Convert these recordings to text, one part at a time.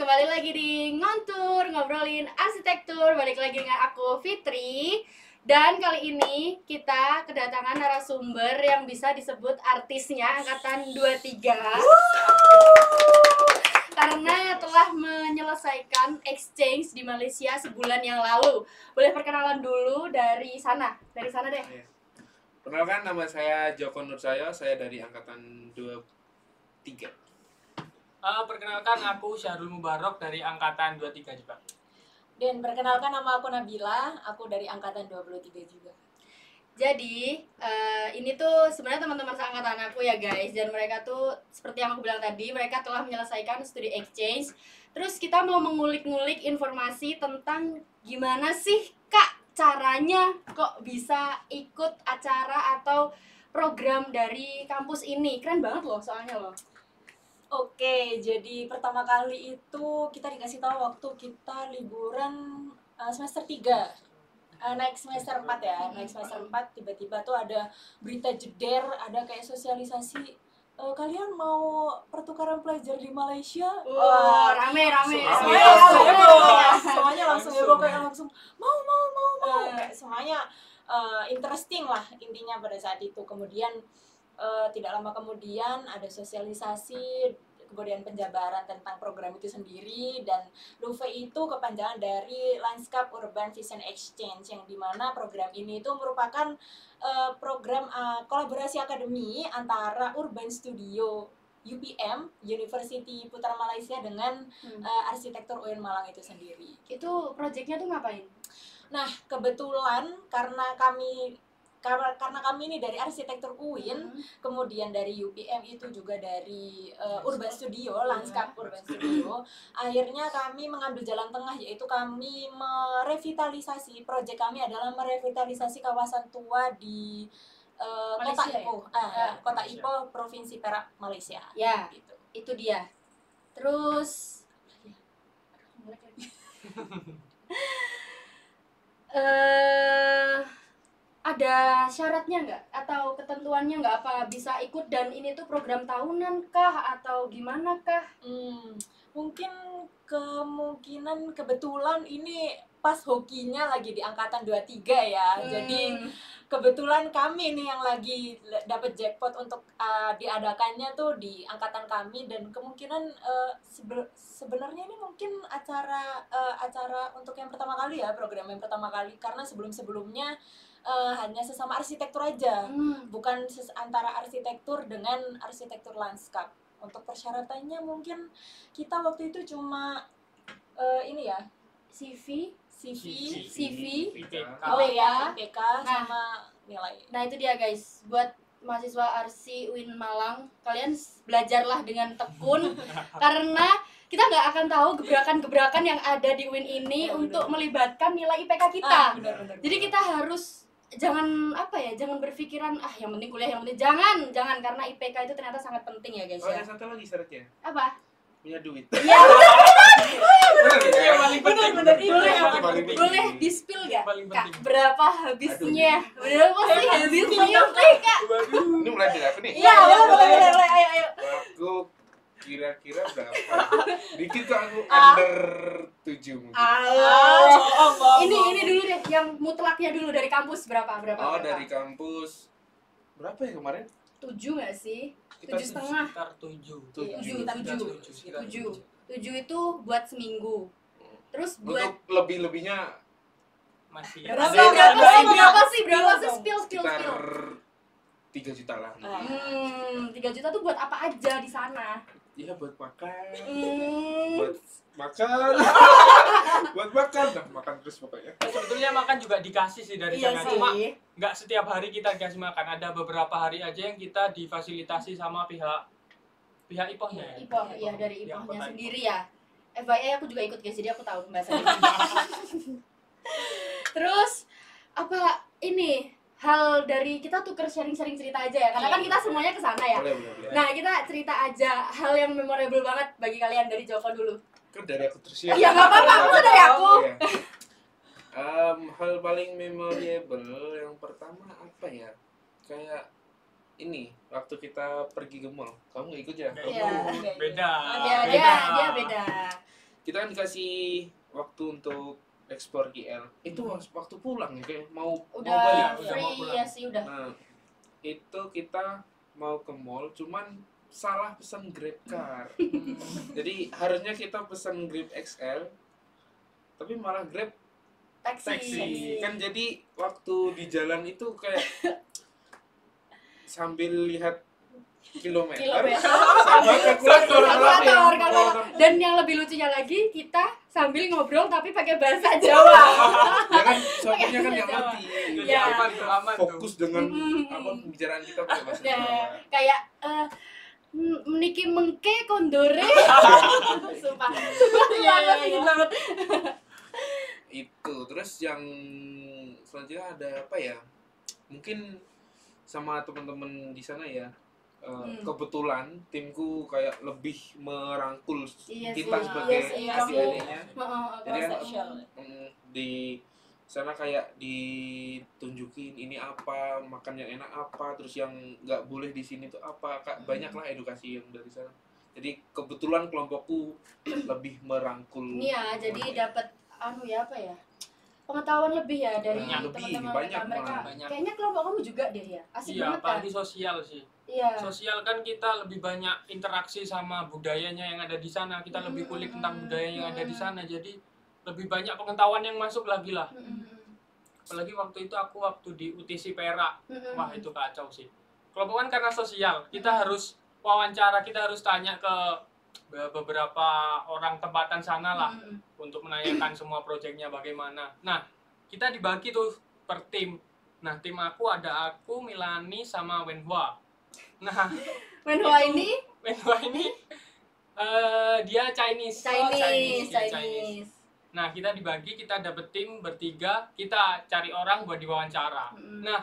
kembali lagi di Ngontur, ngobrolin arsitektur. Balik lagi dengan aku, Fitri. Dan kali ini kita kedatangan narasumber yang bisa disebut artisnya angkatan 23. Karena telah menyelesaikan exchange di Malaysia sebulan yang lalu. Boleh perkenalan dulu dari sana deh. Perkenalkan, nama saya Joko Nur saya dari angkatan 23. Perkenalkan, aku Syahrul Mubarok dari angkatan 23 juga. Dan perkenalkan, nama aku Nabila, aku dari angkatan 23 juga. Jadi ini tuh sebenarnya teman-teman seangkatan aku ya guys, dan mereka tuh seperti yang aku bilang tadi, mereka telah menyelesaikan studi exchange. Terus kita mau mengulik-ngulik informasi tentang gimana sih Kak caranya kok bisa ikut acara atau program dari kampus ini. Keren banget loh soalnya loh. Oke, jadi pertama kali itu kita dikasih tahu waktu kita liburan semester 3. Naik semester 4 ya, naik semester 4 tiba-tiba tuh ada berita jeder, ada kayak sosialisasi, kalian mau pertukaran pelajar di Malaysia? Rame. Semuanya langsung heboh, kayak langsung mau. Kayak semuanya interesting lah intinya pada saat itu. Kemudian tidak lama kemudian ada sosialisasi, kemudian penjabaran tentang program itu sendiri, dan LUVE itu kepanjangan dari Landscape Urban Vision Exchange, yang dimana program ini itu merupakan program kolaborasi akademi antara Urban Studio UPM, University Putra Malaysia, dengan arsitektur UIN Malang itu sendiri. Itu proyeknya tuh ngapain? Nah, kebetulan karena kami ini dari arsitektur UIN, kemudian dari UPM itu juga dari Urban Studio, Landscape Urban Studio, akhirnya kami mengambil jalan tengah, yaitu kami merevitalisasi, proyek kami adalah merevitalisasi kawasan tua di Kota Ipoh, Kota Ipoh, Provinsi Perak, Malaysia. Ya, gitu. Itu dia. Terus ada syaratnya nggak atau ketentuannya nggak, apa bisa ikut dan ini tuh program tahunan kah atau gimana kah? Mungkin kemungkinan kebetulan ini pas hokinya lagi di angkatan 23 ya. Jadi kebetulan kami nih yang lagi dapat jackpot untuk diadakannya tuh di angkatan kami, dan kemungkinan sebenarnya ini mungkin acara untuk yang pertama kali ya, program yang pertama kali, karena sebelum-sebelumnya hanya sesama arsitektur aja, bukan antara arsitektur dengan arsitektur lanskap. Untuk persyaratannya mungkin kita waktu itu cuma ini ya, CV, IPK sama nilai. Nah itu dia guys, buat mahasiswa Arsi UIN Malang, kalian belajarlah dengan tekun karena kita nggak akan tahu gebrakan-gebrakan yang ada di UIN ini untuk melibatkan nilai IPK kita. Jadi kita harus jangan berpikiran yang penting kuliah, yang penting jangan karena IPK itu ternyata sangat penting ya guys. Ada satu lagi syaratnya. Apa? Punya duit. Iya. Benar. Boleh di-spill gak? Kak, Penting. berapa habisnya? Berapa sih habisnya Kak? Ini mulai dari apa nih? Iya, boleh. Ayo. Aku kira-kira berapa? Dikit kok, aku under 7 mungkin. Ini dulu deh, yang mutlaknya dulu dari kampus berapa? Oh, dari kampus berapa ya kemarin? 7 nggak sih? Kita 7,5. Sekitar 7. 7 itu buat seminggu. Terus buat Untuk lebih-lebihnya Masih berapa sih? Spill. sekitar 3 juta lah. 3 juta tuh buat apa aja di sana? Iya, buat makan. Hmm. Buat makan terus pokoknya. Sebetulnya makan juga dikasih sih dari Iya sana. sih. Cuma nggak setiap hari kita dikasih makan. Ada beberapa hari aja yang kita difasilitasi sama pihak IPOH-nya ya. IPOH, iya dari Yang IPOH-nya kota sendiri ya. FYI aku juga ikut guys, jadi aku tahu pembahasannya. Terus apa ini hal dari kita tuker sharing-sharing cerita aja ya, karena kan kita semuanya ke sana ya. Boleh. Nah, kita cerita aja hal yang memorable banget bagi kalian. Dari Joko dulu. Kan dari aku terus ya. Iya, nggak apa-apa, aku dari aku. Iya. Hal paling memorable yang pertama apa ya? Kayak ini, waktu kita pergi ke mall. Kamu nggak ikut ya? Iya. Beda. Dia beda. kita kan dikasih waktu untuk explore KL. Itu waktu pulang ya, kayak mau Udah balik. udah free mau pulang. ya sih udah. Nah, itu kita mau ke mall, cuman salah pesan Grab car. Jadi harusnya kita pesan Grab XL, tapi malah Grab taksi. Kan jadi waktu di jalan itu kayak sambil lihat kilometer sama kalkulator. Kalkulator. Dan yang lebih lucunya lagi, kita sambil ngobrol tapi pakai bahasa Jawa. Ya kan sopirnya kan nggak ngerti. Jadi Ya. aman tuh. Fokus dengan apa pembicaraan kita pakai bahasa Nah, Jawa. kayak meniki mengke kondore. Sumpah. Iya, iya, Ingat iya. banget. Itu terus yang selanjutnya ada apa ya? Mungkin sama teman-teman di sana ya. Kebetulan timku kayak lebih merangkul Iya kita sih, sebagai iya sih, adik-adiknya. Jadi kan, Bisexual. di sana kayak ditunjukin ini apa, makan yang enak apa, terus yang nggak boleh di sini tuh apa. Banyak lah edukasi yang dari sana. Jadi kebetulan kelompokku lebih merangkul. Ini ya, jadi dapat apa ya? Pengetahuan lebih ya dari Banyak, teman-teman banyak mereka. malah. Banyak. Kayaknya kelompok kamu juga deh ya. Asik Iya, banget kan? apalagi sosial sih. Iya. Sosial kan kita lebih banyak interaksi sama budayanya yang ada di sana. Kita lebih kulik tentang budaya yang ada di sana. Jadi lebih banyak pengetahuan yang masuk lagi lah. Apalagi waktu itu aku di UTC Perak. Wah, itu kacau sih. Kelompok kan karena sosial. Kita harus wawancara, kita harus tanya ke beberapa orang tempatan sana lah untuk menanyakan semua proyeknya bagaimana. Nah, kita dibagi tuh per tim. Nah, tim aku ada aku, Milani, sama Wenhua. Nah, Menhua Itu- ini Wenhua ini dia Chinese. Dia Chinese. Nah, kita dibagi, kita dapet tim bertiga, kita cari orang buat diwawancara. Nah,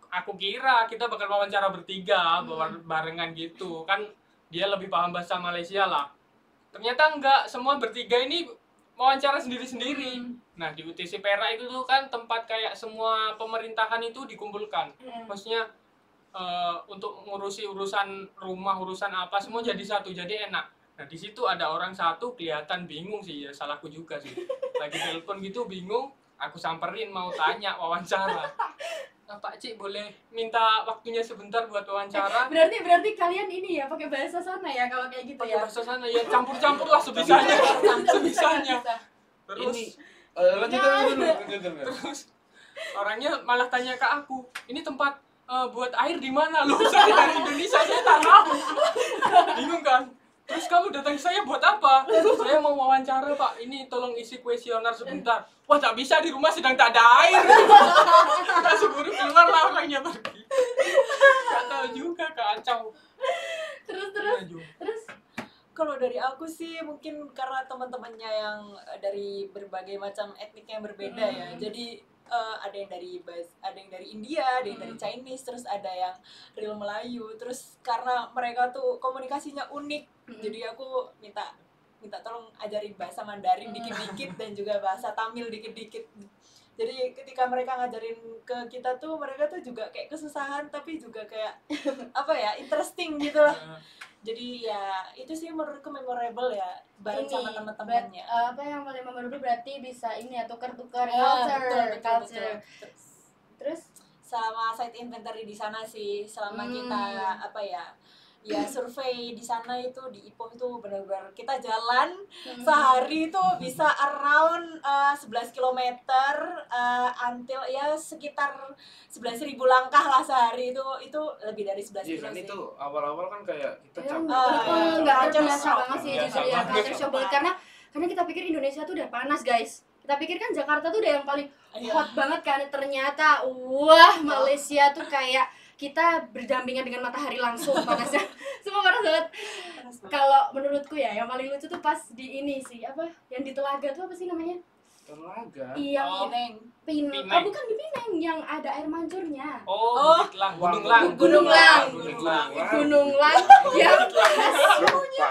aku kira kita bakal wawancara bertiga, barengan gitu. Kan dia lebih paham bahasa Malaysia lah. Ternyata enggak, semua bertiga ini wawancara sendiri-sendiri. Nah, di UTC Perak itu tuh kan tempat kayak semua pemerintahan itu dikumpulkan. Maksudnya untuk ngurusi urusan rumah, urusan apa, semua jadi satu, jadi enak. Nah, di situ ada orang satu kelihatan bingung sih, ya salahku juga sih. Lagi telepon gitu bingung, aku samperin mau tanya wawancara. Nah, Pak Cik boleh minta waktunya sebentar buat wawancara? Berarti kalian ini ya pakai bahasa sana ya kalau kayak gitu Pakai ya. bahasa sana ya, campur-campur lah sebisanya. Sebisanya. Terus Iya. Lanjut dulu. terus orangnya malah tanya ke aku, ini tempat buat air di mana loh? Saya dari Indonesia, saya tak tahu. Bingung kan? Terus kamu datang ke saya buat apa? Saya mau wawancara Pak, ini tolong isi kuesioner sebentar. Wah, tak bisa, di rumah sedang tak ada air. Langsung buru keluar lah orangnya pergi. Gak tahu juga, kacau. Terus Kalau dari aku sih mungkin karena teman-temannya yang dari berbagai macam etnik yang berbeda ya. Jadi ada yang dari India, ada yang dari Chinese, terus ada yang real Melayu. Terus karena mereka tuh komunikasinya unik, jadi aku minta tolong ajarin bahasa Mandarin dikit-dikit dan juga bahasa Tamil dikit-dikit. Jadi ketika mereka ngajarin ke kita tuh, mereka tuh juga kayak kesusahan tapi juga kayak apa ya, interesting gitu lah. Jadi ya itu sih menurutku memorable ya, bareng sama teman-temannya. apa yang paling memorable berarti bisa ini ya tukar-tukar Ya, culture. betul. Terus Selama site inventory di sana sih, selama kita apa ya survei di sana itu di Ipoh itu benar-benar kita jalan sehari itu bisa around 11 km until ya sekitar 11.000 langkah lah sehari, itu lebih dari 11 Iya kilo kan sih. itu awal-awal kan kayak kita capek. nggak culture biasa shock. banget sih Biasa jujur ya banget. culture shock banget karena kita pikir Indonesia tuh udah panas guys. Kita pikir kan Jakarta tuh udah yang paling Iya. hot banget kan, ternyata wah Malaysia tuh kayak kita berdampingan dengan matahari langsung panasnya. Semua panas banget. Panas banget. Kalau menurutku ya yang paling lucu tuh pas di ini sih apa yang di telaga tuh apa sih namanya? Telaga. Yang Oh. Pineng. Pineng. Oh, bukan di Pineng, yang ada air mancurnya. Oh, Bukit Lang, Gunung Lang. Gunung Lang. Gunung Lang. Gunung Lang yang Lupa.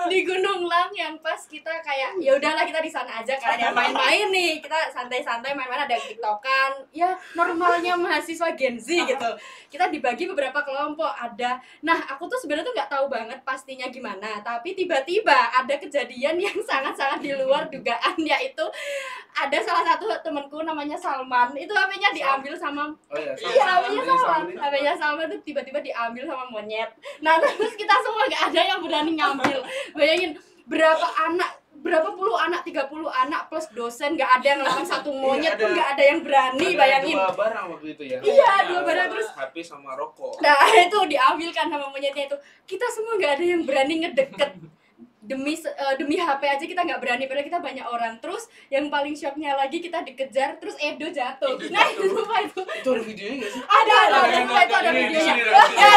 di Gunung Lang yang pas kita kayak ya udahlah kita di sana aja kan ya main-main nih, kita santai-santai main-main, ada tiktokan ya normalnya mahasiswa Gen Z gitu. Kita dibagi beberapa kelompok ada. Nah aku tuh sebenarnya tuh nggak tahu banget pastinya gimana, tapi tiba-tiba ada kejadian yang sangat-sangat di luar dugaan, yaitu ada salah satu temanku namanya Salman, itu HP-nya diambil sama Oh iya, iya HP-nya Salman, ini. HP-nya Salman tuh tiba-tiba diambil sama monyet. Nah terus kita semua nggak ada yang berani ngambil. Bayangin berapa puluh anak, 30 anak plus dosen, nggak ada yang ngelawan satu monyet pun, nggak ada yang berani. Ada Bayangin. dua barang waktu itu ya. Iya, dua barang, terus HP sama rokok. nah itu diambilkan sama monyetnya itu. Kita semua nggak ada yang berani ngedeket. Demi HP aja kita nggak berani, padahal kita banyak orang. Terus yang paling shocknya lagi kita dikejar, terus Edo jatuh. Edo Nah jatuh. itu sumpah itu. Itu ada videonya nggak sih? Ada, sumpah itu ada Ini di videonya. sini, Ya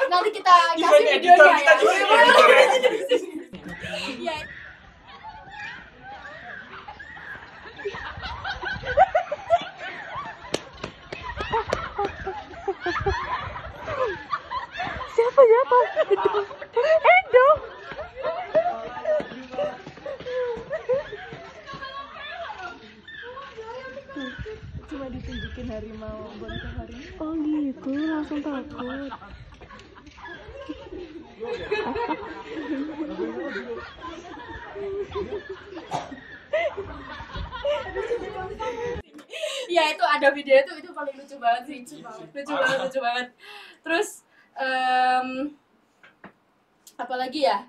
nanti kita kasih Gimana editor videonya kita ya. juga Ya. Oh gitu, langsung takut. Ya itu ada video itu paling lucu banget sih. Lucu banget. Terus apalagi ya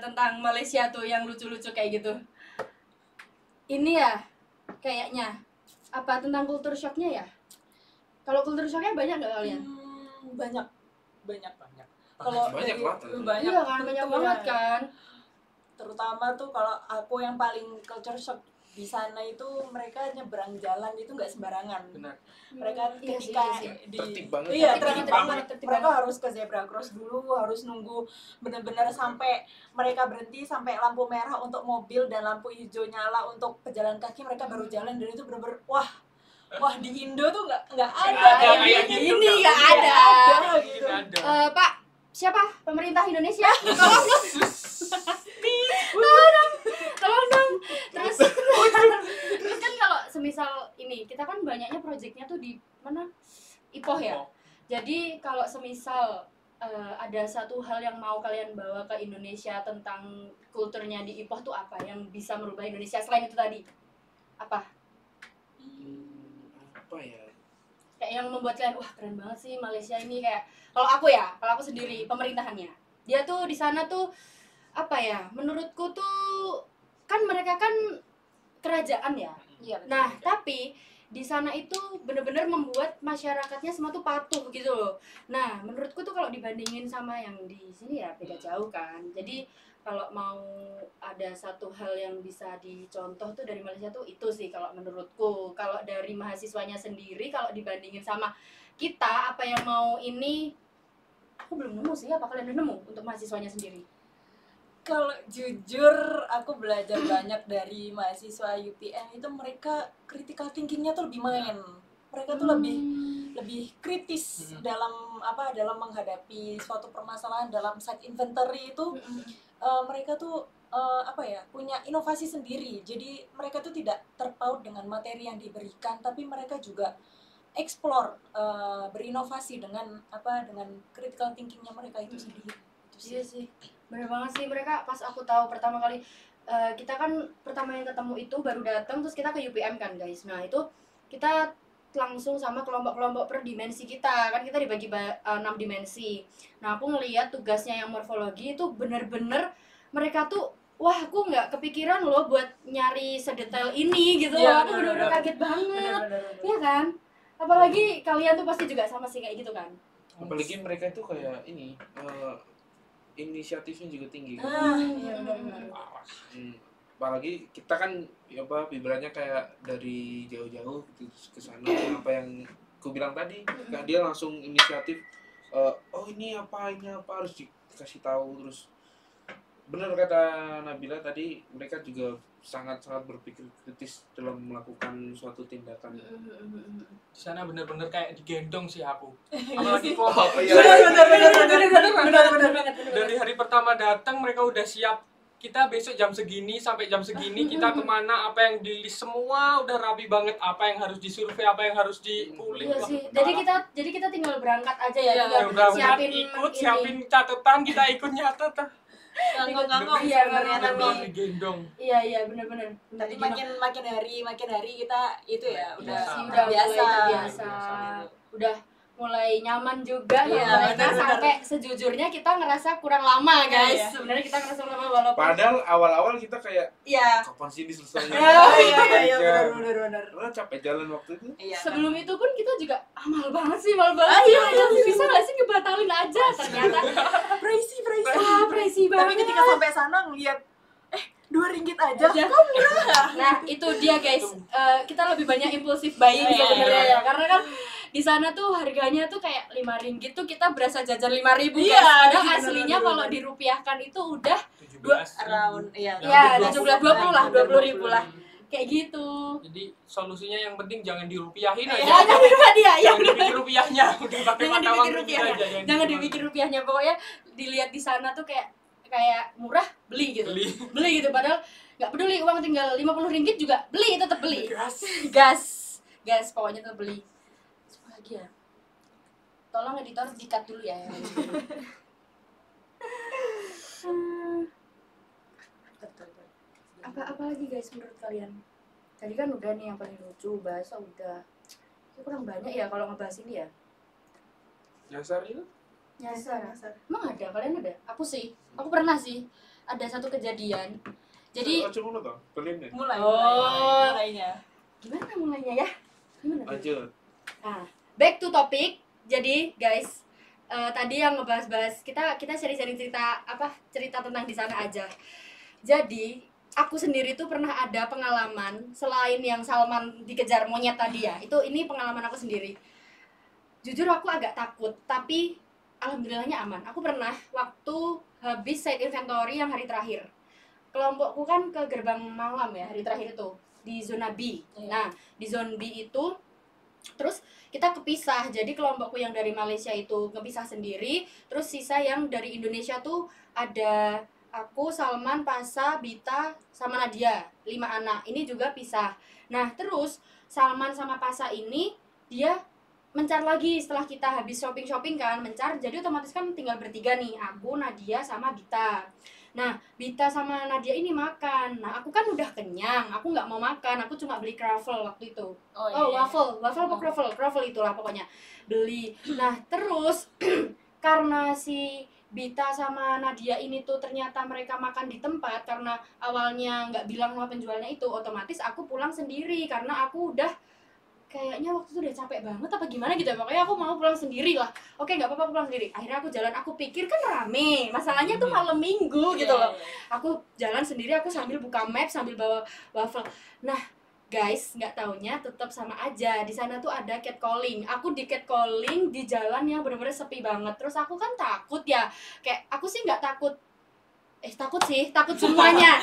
tentang Malaysia tuh yang lucu-lucu kayak gitu. Ini ya kayaknya apa tentang culture shocknya ya? Kalau culture shocknya banyak nggak kalian? Banyak. banyak. Kalau Banyak dari- lah. banyak Iya kan, banyak Betul, banget ya. kan. Terutama tuh kalau aku yang paling culture shock di sana itu mereka nyebrang jalan itu nggak sembarangan. Benar. Mereka Iya sih, ketika iya sih. di Tertib banget. iya Tertib tertib banget, banget. tertib Mereka banget. harus ke zebra cross dulu, harus nunggu benar-benar sampai mereka berhenti, sampai lampu merah untuk mobil dan lampu hijau nyala untuk pejalan kaki, mereka baru jalan. Dan itu benar-benar wah di Indo tuh nggak ada ada kayak kayak gini. Ini nggak ada. Gitu. Ada. Pak, siapa? Pemerintah Indonesia? Tolong dong. Tolong dong. Terus kan kalau semisal ini kita kan banyaknya proyeknya tuh di mana? Ipoh ya. Jadi kalau semisal ada satu hal yang mau kalian bawa ke Indonesia tentang kulturnya di Ipoh tuh apa yang bisa merubah Indonesia selain itu tadi? Apa? Apa ya? Kayak yang membuat kalian wah keren banget sih Malaysia ini, kayak kalau aku sendiri pemerintahannya dia tuh di sana tuh apa ya, menurutku tuh kan mereka kan kerajaan ya. Iya, betul. Nah tapi di sana itu benar-benar membuat masyarakatnya semua tuh patuh gitu loh. Nah menurutku tuh kalau dibandingin sama yang di sini ya beda jauh kan. Jadi kalau mau ada satu hal yang bisa dicontoh tuh dari Malaysia tuh itu sih kalau menurutku. Kalau dari mahasiswanya sendiri kalau dibandingin sama kita apa yang mau ini, aku belum nemu sih. Apa kalian udah nemu untuk mahasiswanya sendiri? Kalau jujur aku belajar banyak dari mahasiswa UPN itu, mereka critical thinkingnya tuh lebih main. Mereka tuh lebih kritis dalam menghadapi suatu permasalahan dalam site inventory itu. Mereka tuh punya inovasi sendiri. Jadi mereka tuh tidak terpaut dengan materi yang diberikan, tapi mereka juga explore, berinovasi dengan critical thinkingnya mereka itu sendiri. Itu sih. Iya sih, bener banget sih. Mereka pas aku tahu pertama kali kita kan pertama yang ketemu itu baru datang, terus kita ke UPM kan guys. Nah itu kita langsung sama kelompok-kelompok per dimensi kita, kan kita dibagi 6 dimensi. Nah aku ngeliat tugasnya yang morfologi itu bener-bener mereka tuh wah aku nggak kepikiran loh buat nyari sedetail ini gitu. Iya, Aku bener-bener bener-bener. kaget banget. Benar-benar. Iya kan? Apalagi kalian tuh pasti juga sama sih kayak gitu kan. Apalagi mereka itu kayak ini inisiatifnya juga tinggi kan. Iya benar-benar. Apalagi kita kan ibaratnya kayak dari jauh-jauh gitu ke sana, apa yang aku bilang tadi, kayak dia langsung inisiatif, oh ini apa harus dikasih tahu, terus benar kata Nabila tadi, mereka juga sangat-sangat berpikir kritis dalam melakukan suatu tindakan. Di sana bener-bener kayak digendong sih aku. Iya Apalagi sih. kelompok Oh, iya. Benar. dari hari pertama datang mereka udah siap. Kita besok jam segini sampai jam segini kita kemana, apa yang di list semua udah rapi banget, apa yang harus disurvei, apa yang harus dikulik. Iya Wah, sih. parah. Jadi kita tinggal berangkat aja ya, Iya, tinggal Udah siapin ikut, ini. siapin catatan, kita ikut nyatet. Ngangong-ngangong Iya, sebenarnya ngangong-ngangong. tapi Digendong. Iya benar-benar. tapi makin hari kita itu ya udah Biasa. udah biasa. mulai terbiasa. Udah mulai nyaman juga Iya, sama mereka, benar-benar. sampai sejujurnya kita ngerasa kurang lama guys. Iya. Sebenarnya kita ngerasa kurang lama walaupun Padahal awal-awal kita kayak Iya. kapan sih ini selesainya? Iya benar. Karena capek jalan waktu itu. Iya. sebelum itu pun kita juga mal banget sih. Iya. Bisa nggak sih ngebatalin aja? Ternyata Pricey. pricey banget. Tapi ketika sampai sana ngeliat 2 ringgit aja. Kok murah? Nah, itu dia guys. Kita lebih banyak impulsif buying Iya, sebenarnya iya. ya. Karena kan di sana tuh harganya tuh kayak 5 ringgit tuh kita berasa jajan 5.000 guys. Iya, Padahal bener, aslinya bener, kalau bener. dirupiahkan itu udah 17 around ya Hampir 20 lah, 20.000 lah. Kayak gitu. Jadi solusinya yang penting jangan dirupiahin aja. Ya, jangan lupa dia ya. Jangan dipikir rupiahnya, udah pakai Jangan mata uang dipikir rupiah rupiahnya. aja. Jangan dipikir rupiahnya. Pokoknya dilihat di sana tuh kayak murah, beli gitu. Beli gitu, padahal nggak peduli uang tinggal 50 ringgit juga beli, tetap beli. Gas pokoknya tetap beli. Apa lagi ya? Tolong editor di-cut dulu ya. Apa lagi guys menurut kalian? Tadi kan udah nih yang paling lucu, bahasa udah. Ini kurang banyak ya kalau ngebahas ini ya. Nyasar itu? Nyasar. Emang ada? Kalian ada? Aku pernah sih. Ada satu kejadian. Jadi coba dong, kalian deh. mulainya. gimana mulainya ya? Gimana? Lanjut. Nah, back to topic. Jadi guys, tadi yang ngebahas-bahas kita sharing-sharing cerita tentang di sana aja. Jadi aku sendiri tuh pernah ada pengalaman selain yang Salman dikejar monyet tadi ya. Ini pengalaman aku sendiri. Jujur aku agak takut, tapi alhamdulillahnya aman. Aku pernah waktu habis site inventory yang hari terakhir. Kelompokku kan ke gerbang malam ya hari terakhir itu di zona B. Nah, di zona B itu terus kita kepisah. Jadi kelompokku yang dari Malaysia itu ngepisah sendiri, terus sisa yang dari Indonesia tuh ada aku, Salman, Pasa, Bita, sama Nadia, 5 anak. Ini juga pisah. Nah, terus Salman sama Pasa ini dia mencar lagi setelah kita habis shopping kan, mencar. Jadi otomatis kan tinggal bertiga nih, aku, Nadia, sama Bita. Nah, Bita sama Nadia ini makan. Nah, aku kan udah kenyang, aku nggak mau makan. Aku cuma beli croffle waktu itu. Waffle apa croffle? Croffle itulah pokoknya. Beli. Nah, terus karena si Bita sama Nadia ini tuh ternyata mereka makan di tempat karena awalnya nggak bilang sama penjualnya itu, otomatis aku pulang sendiri karena aku udah kayaknya waktu itu udah capek banget apa gimana gitu ya. Pokoknya aku mau pulang sendiri lah. Oke, nggak apa-apa, aku pulang sendiri. Akhirnya aku jalan, aku pikir kan rame, masalahnya tuh malam minggu gitu loh. Aku jalan sendiri, aku sambil buka map, sambil bawa waffle. Nah guys, nggak taunya tetap sama aja. Di sana tuh ada catcalling. Aku di catcalling di jalan yang benar-benar sepi banget. Terus aku kan takut ya. Kayak aku sih nggak takut. Takut semuanya.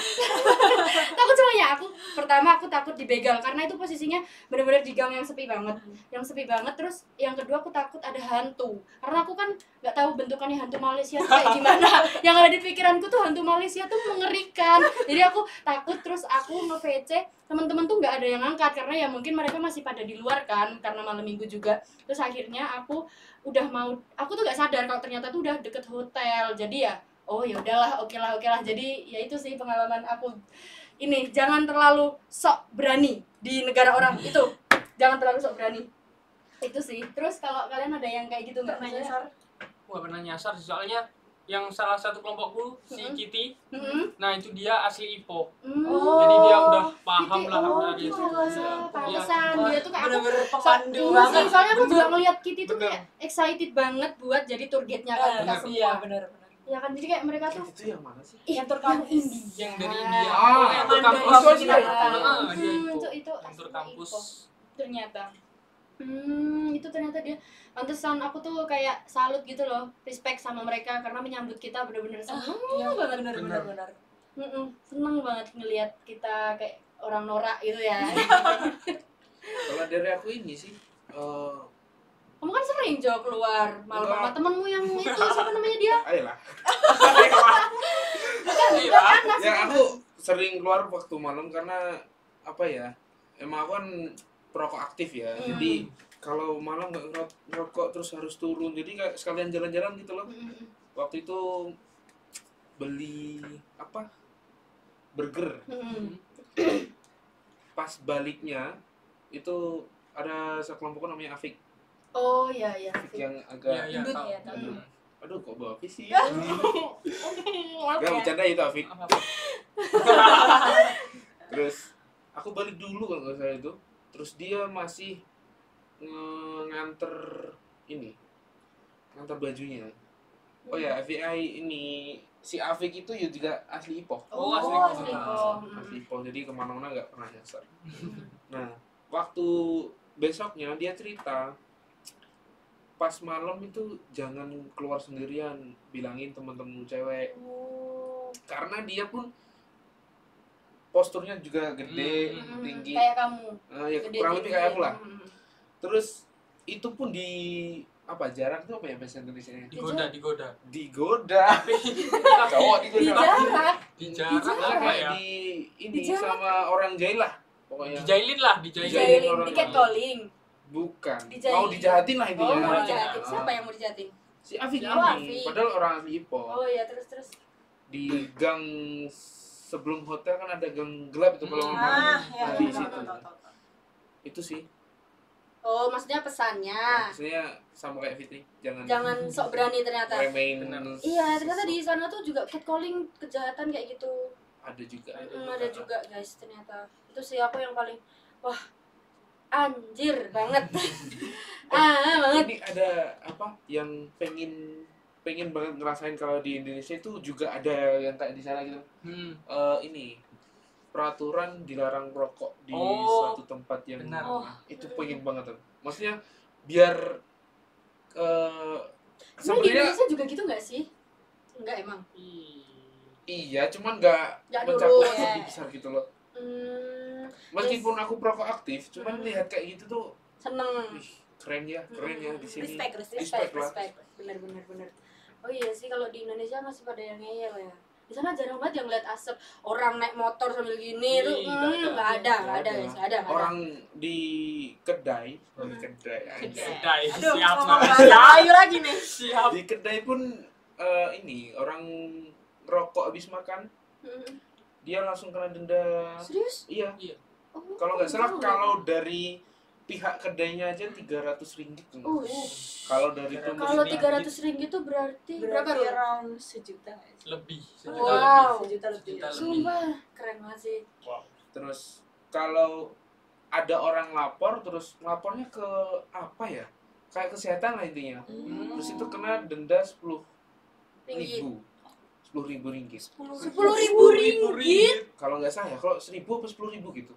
Takut semuanya. Pertama aku takut dibegal karena itu posisinya benar-benar di gang yang sepi banget. Terus yang kedua aku takut ada hantu. Karena aku kan nggak tahu bentukannya hantu Malaysia tuh kayak gimana. Yang ada di pikiranku tuh hantu Malaysia tuh mengerikan. Jadi aku takut, terus aku nge-VC, teman-teman tuh nggak ada yang angkat karena ya mungkin mereka masih pada di luar kan karena malam minggu juga. Terus akhirnya aku tuh nggak sadar kalau ternyata tuh udah deket hotel. Jadi ya oh ya udahlah, oke lah. Jadi ya itu sih pengalaman aku. Ini jangan terlalu sok berani di negara orang itu. Jangan terlalu sok berani. Itu sih. Terus kalau kalian ada yang kayak gitu nggak? Wah, pernah nyasar soalnya yang salah satu kelompokku si Kitty. Nah, itu dia asli Ipoh. Jadi dia udah paham lah dari Pantesan dia tuh kayak bener-bener aku pemandu banget. soalnya aku juga ngeliat Kitty tuh kayak excited banget buat jadi tour guide-nya kan kita semua. Iya, benar. Ya kan, jadi kayak mereka tuh Itu yang mana sih? yang tur kampus yang dari India. Ah, yang tur Mandai. kampus. Itu aja. Dia Ipoh. itu Yang tur aslinya kampus. Ipoh. Ternyata Itu ternyata dia. Pantesan aku tuh kayak salut gitu loh, respect sama mereka karena menyambut kita bener-bener seneng banget. Benar. Seneng banget ngelihat kita kayak orang norak gitu ya. Kalau dari aku ini sih Kamu kan sering Jo keluar malam Enggak. sama temenmu yang itu siapa namanya dia? ayolah. Bukan Anas. Ya aku sering keluar waktu malam karena apa ya? Emang aku kan perokok aktif ya. Jadi kalau malam nggak ngerokok terus harus turun. Jadi kayak sekalian jalan-jalan gitu loh. Waktu itu beli apa? Burger. Pas baliknya itu ada sekelompok namanya Afik. Oh iya. Afik yang agak Iya, Gendut tahu. ya, tahu. aduh kok bawa Afik sih? Maaf Gak ya. bercanda itu Afik. Apa-apa. Terus aku balik dulu kalau nggak salah itu. Terus dia masih nganter bajunya. Oh ya, FBI ini si Afik itu ya juga asli Ipoh. Oh, asli asli Ipoh. Ipoh. Asli Ipoh, jadi kemana-mana nggak pernah nyasar. Nah, waktu besoknya dia cerita pas malam itu jangan keluar sendirian, bilangin teman-teman cewek karena dia pun posturnya juga gede, tinggi. Kayak kamu. Ya Gede kurang lebih kayak aku lah. tinggi. Terus itu pun di apa jarak itu apa ya bahasa Indonesia-nya? Digoda. Digoda. Cowok Di digoda. jarak. Dijarah Dijarah. apa ya? Di ini Di jarak. sama orang jahil lah pokoknya. Dijailin lah, Dijailin dijailin. orang. Tiket calling. Bukan. Dijailin. Mau dijahatin lah Oh, intinya. mau Iya. dijahatin. Siapa yang mau dijahatin? Si Afik Si ini, Afik. padahal orang asli Ipoh. Oh iya, terus. Di gang sebelum hotel kan ada gang gelap itu kalau malam. Ah, Nah, ya, di ya, situ. tahu. Itu sih. Oh, maksudnya pesannya. Maksudnya sama kayak Fitri, jangan Sok berani ternyata. remehin. Benar. Iya, ternyata di sana tuh juga catcalling, kejahatan kayak gitu. Ada juga. Ada juga guys ternyata. Itu sih aku yang paling wah anjir banget. Banget. Ini ada apa yang pengen banget ngerasain kalau di Indonesia itu juga ada yang kayak di sana gitu. Ini peraturan dilarang merokok di Oh, suatu tempat yang benar. itu pengen banget tuh. Maksudnya biar Sebenarnya di sebenarnya Indonesia juga gitu nggak sih? Enggak emang. iya, cuman nggak Nggak mencakup dulu, yang ya. lebih besar gitu loh. Hmm, Meskipun aku perokok aktif, cuman Hmm. lihat kayak gitu tuh, seneng. ih, keren ya di sini. Respect lah. bener. Oh iya sih kalau di Indonesia masih pada yang ngeyel ya. Di sana jarang banget yang lihat asap orang naik motor sambil gini tuh. Nggak ada guys, nggak ada. Orang di kedai, anjing. Kedai. Aduh, Siap, ngomong Mas. bahasa Melayu lagi nih. Siap. Di kedai pun ini orang rokok habis makan, dia langsung kena denda. Serius? Iya. Oh, Kalau nggak salah, tahu. kalau dari pihak kedainya aja 300 ringgit tuh. Kalau dari Kalau pemilik 300 ringgit itu berarti berapa Berarti Ru? around sejuta. Lebih. Wow. Sejuta lebih. Sejuta lebih. Sumpah, keren banget sih. Terus kalau ada orang lapor, terus lapornya ke apa ya? Kayak kesehatan lah intinya. Terus itu kena denda 10.000. Ringgit. 10.000 ringgit. 10.000 ringgit. Kalau nggak salah ya, kalau 1.000 apa 10.000 gitu.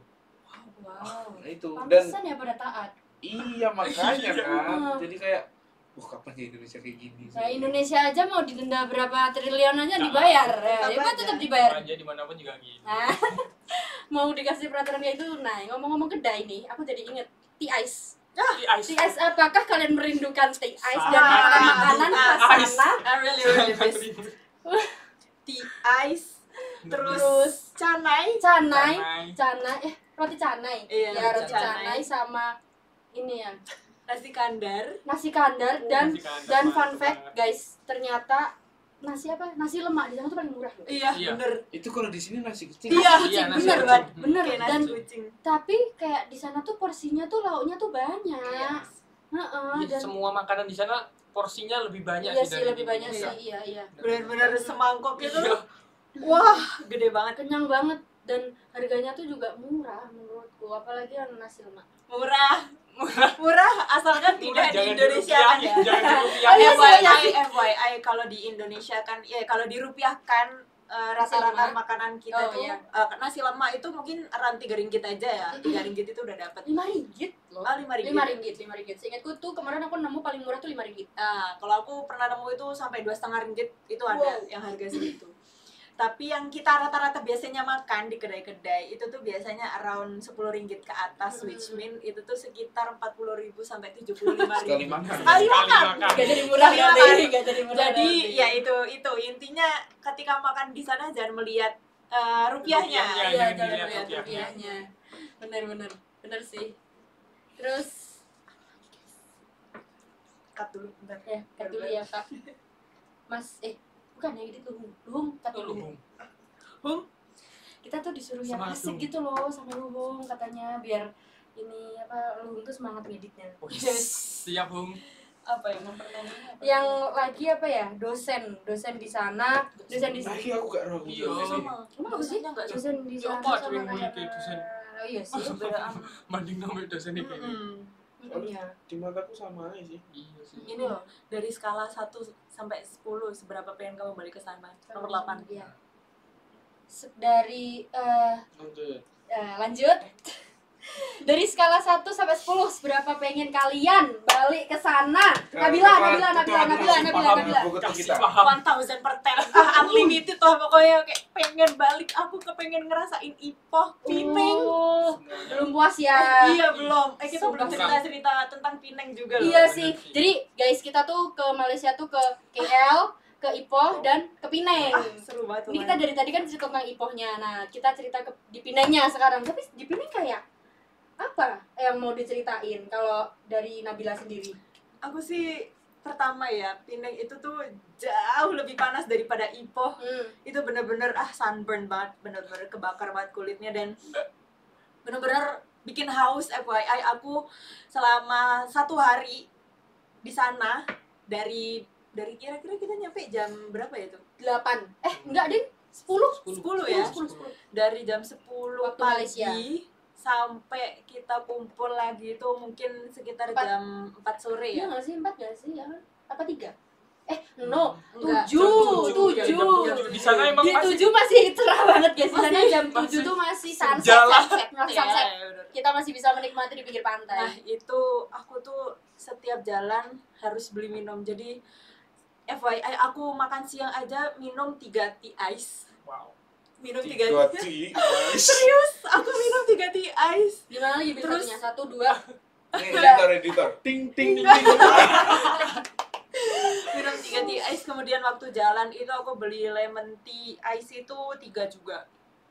Wow. Nah itu. Dan Pantesan ya pada taat. iya makanya kan. Iya. Jadi kayak, kapan ya Indonesia kayak gini? Nah, Indonesia aja mau didenda berapa triliun aja dibayar. Ya, tetap dibayar. Aja dimanapun juga gitu. Nah, mau dikasih peraturan kayak itu. Nah, ngomong-ngomong kedai nih, aku jadi inget T-Ice. T-Ice, apakah kalian merindukan T-Ice dan makanan khas sana? I really miss tea ice. Terus canai. Roti canai. Iya, Ya, roti roti canai. canai sama ini ya, Nasi kandar. nasi kandar dan Nasi kandar, fun mantap fact banget. guys, ternyata nasi lemak di sana tuh paling murah loh. Iya, Iya. bener. Itu kalau di sini nasi kecil. Iya, Iya, nasi bener kucing. banget, bener. Kayak Dan nasi kucing. tapi kayak di sana tuh porsinya tuh lauknya tuh banyak. Iya. Jadi Dan semua makanan di sana porsinya lebih banyak iya sih sih dari lebih banyak Indonesia. sih, iya. Bener-bener semangkok itu. Iya. Wah, gede banget. Kenyang banget dan harganya tuh juga murah menurutku, apalagi yang nasi lemak. Murah. Asalkan tidak di Jangan Indonesia kan dirupiahin, ya. jangan Oh, iya, dirupiahin. iya. FYI kalau di Indonesia kan, ya kalau dirupiahkan rata-rata lemak. makanan kita Oh, tuh iya. nasi lemak itu mungkin around 3 ringgit aja ya. 3 ringgit itu udah dapat. 5 ringgit loh. 5 ringgit. 5 ringgit. Seingatku tuh kemarin aku nemu paling murah tuh 5 ringgit. Nah, kalau aku pernah nemu itu sampai 2,5 ringgit itu ada Wow. yang harga segitu. Tapi yang kita rata-rata biasanya makan di kedai-kedai itu tuh biasanya around 10 ringgit ke atas, which mean itu tuh sekitar 40.000 sampai 75.000. Sekali makan. Sekali makan. makan. Gak jadi murah Sekali berarti. makan. Gak jadi murah. Jadi berarti. ya itu intinya ketika makan di sana jangan melihat rupiahnya. Rupiahnya. Iya, jangan jangan dilihat lihat rupiahnya. rupiahnya. Bener sih. Terus Cut dulu bentar. ya, cut dulu ya kak. Mas, bukan yang itu Luhung, cut Tuh, dulu. Hum, Kita tuh disuruh yang Semangat, asik Luhung. gitu loh sama Luhung katanya biar ini apa Luhung tuh semangat ngeditnya. Oh, siap, Bung. apa yang mempertanyakan? Yang lagi apa ya dosen di sana Lagi aku gak ragu Iya. juga sih. Emang apa sih? Dosennya nggak Dosen di Ya, sana apa ada sama yang murid kayak kayak dosen? Oh, iya sih. Beda amat. Mending namanya dosen ini kayak gitu. Iya. Di mataku sama aja sih. Iya sih. Ini loh, dari skala 1 sampai 10 seberapa pengen kamu balik ke sana? Nomor 8. Iya. Dari Lanjut. lanjut. Dari skala 1 sampai 10 seberapa pengen kalian balik ke sana? Nabila. Kita. Paham. 1000%. Unlimited lah pokoknya kayak pengen balik, aku kepengen ngerasain Ipoh, Pineng. Oh, belum puas ya? Iya belum. Kita belum Sumpah. cerita tentang Pineng juga loh. Iya bener sih. sih. Jadi guys kita tuh ke Malaysia tuh ke KL, ke Ipoh dan ke Pineng. Seru banget. Ini kita dari tadi kan cerita tentang Ipohnya. Nah, kita cerita di Pinengnya sekarang. Tapi di Pineng kayak apa yang mau diceritain kalau dari Nabila sendiri? Aku sih pertama ya, Pineng itu tuh jauh lebih panas daripada Ipoh. Itu bener-bener sunburn banget, bener-bener kebakar banget kulitnya dan bener-bener bikin haus. FYI aku selama 1 hari di sana dari kira-kira kita nyampe jam berapa ya itu? 8. Enggak, Ding. 10. 10 ya. 10. Dari jam 10 Waktu pagi Malaysia. sampai kita kumpul lagi itu mungkin sekitar 4. jam 4 sore Iya ya. enggak sih? 4 enggak sih? Ya kan? Apa 3? No. Enggak. 7. Jam 7. Di sana emang Di masih 7 masih cerah banget guys. Di sana Masih- jam 7 masih tuh masih sunset. jalan. Masih Iya, sunset. bener. Kita masih bisa menikmati di pinggir Nah pantai. itu aku tuh setiap jalan harus beli minum. Jadi FYI aku makan siang aja minum 3 tea ice. wow. Minum 3 Tiga tea. ti. Serius, aku minum 3 tea ice. Gimana lagi Terus- satunya? 1, 2. Nih, editor. Ting ting ting. Minum 3 tea ice, kemudian waktu jalan itu aku beli lemon tea ice itu 3 juga.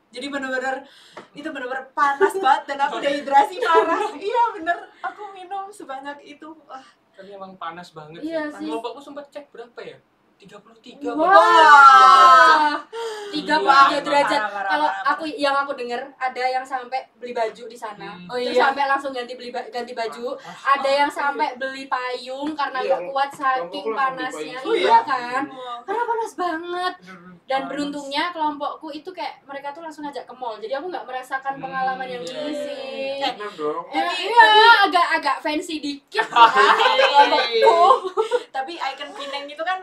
Jadi bener-bener itu bener-bener panas banget dan aku dehidrasi parah. Iya bener, aku minum sebanyak itu. Wah, Tapi emang panas banget Iya sih. sih. Kelompokku sempat cek berapa ya? 33 Wah. 33 Wah, derajat. parah, Kalau parah. yang aku dengar ada yang sampai beli baju di sana. Hmm. Oh Terus iya. sampai langsung ganti baju. Ada yang sampai beli payung karena Iya, nggak kuat saking kelompokku langsung beli panasnya. payung. Iya kan? Wah. Karena panas banget. Dan Panas. beruntungnya kelompokku itu kayak mereka tuh langsung ngajak ke mall. Jadi aku nggak merasakan pengalaman yang iya, ini iya, sih. Bener dong. Iya, agak fancy dikit ya kelompokku. Tapi ikon Pineng itu kan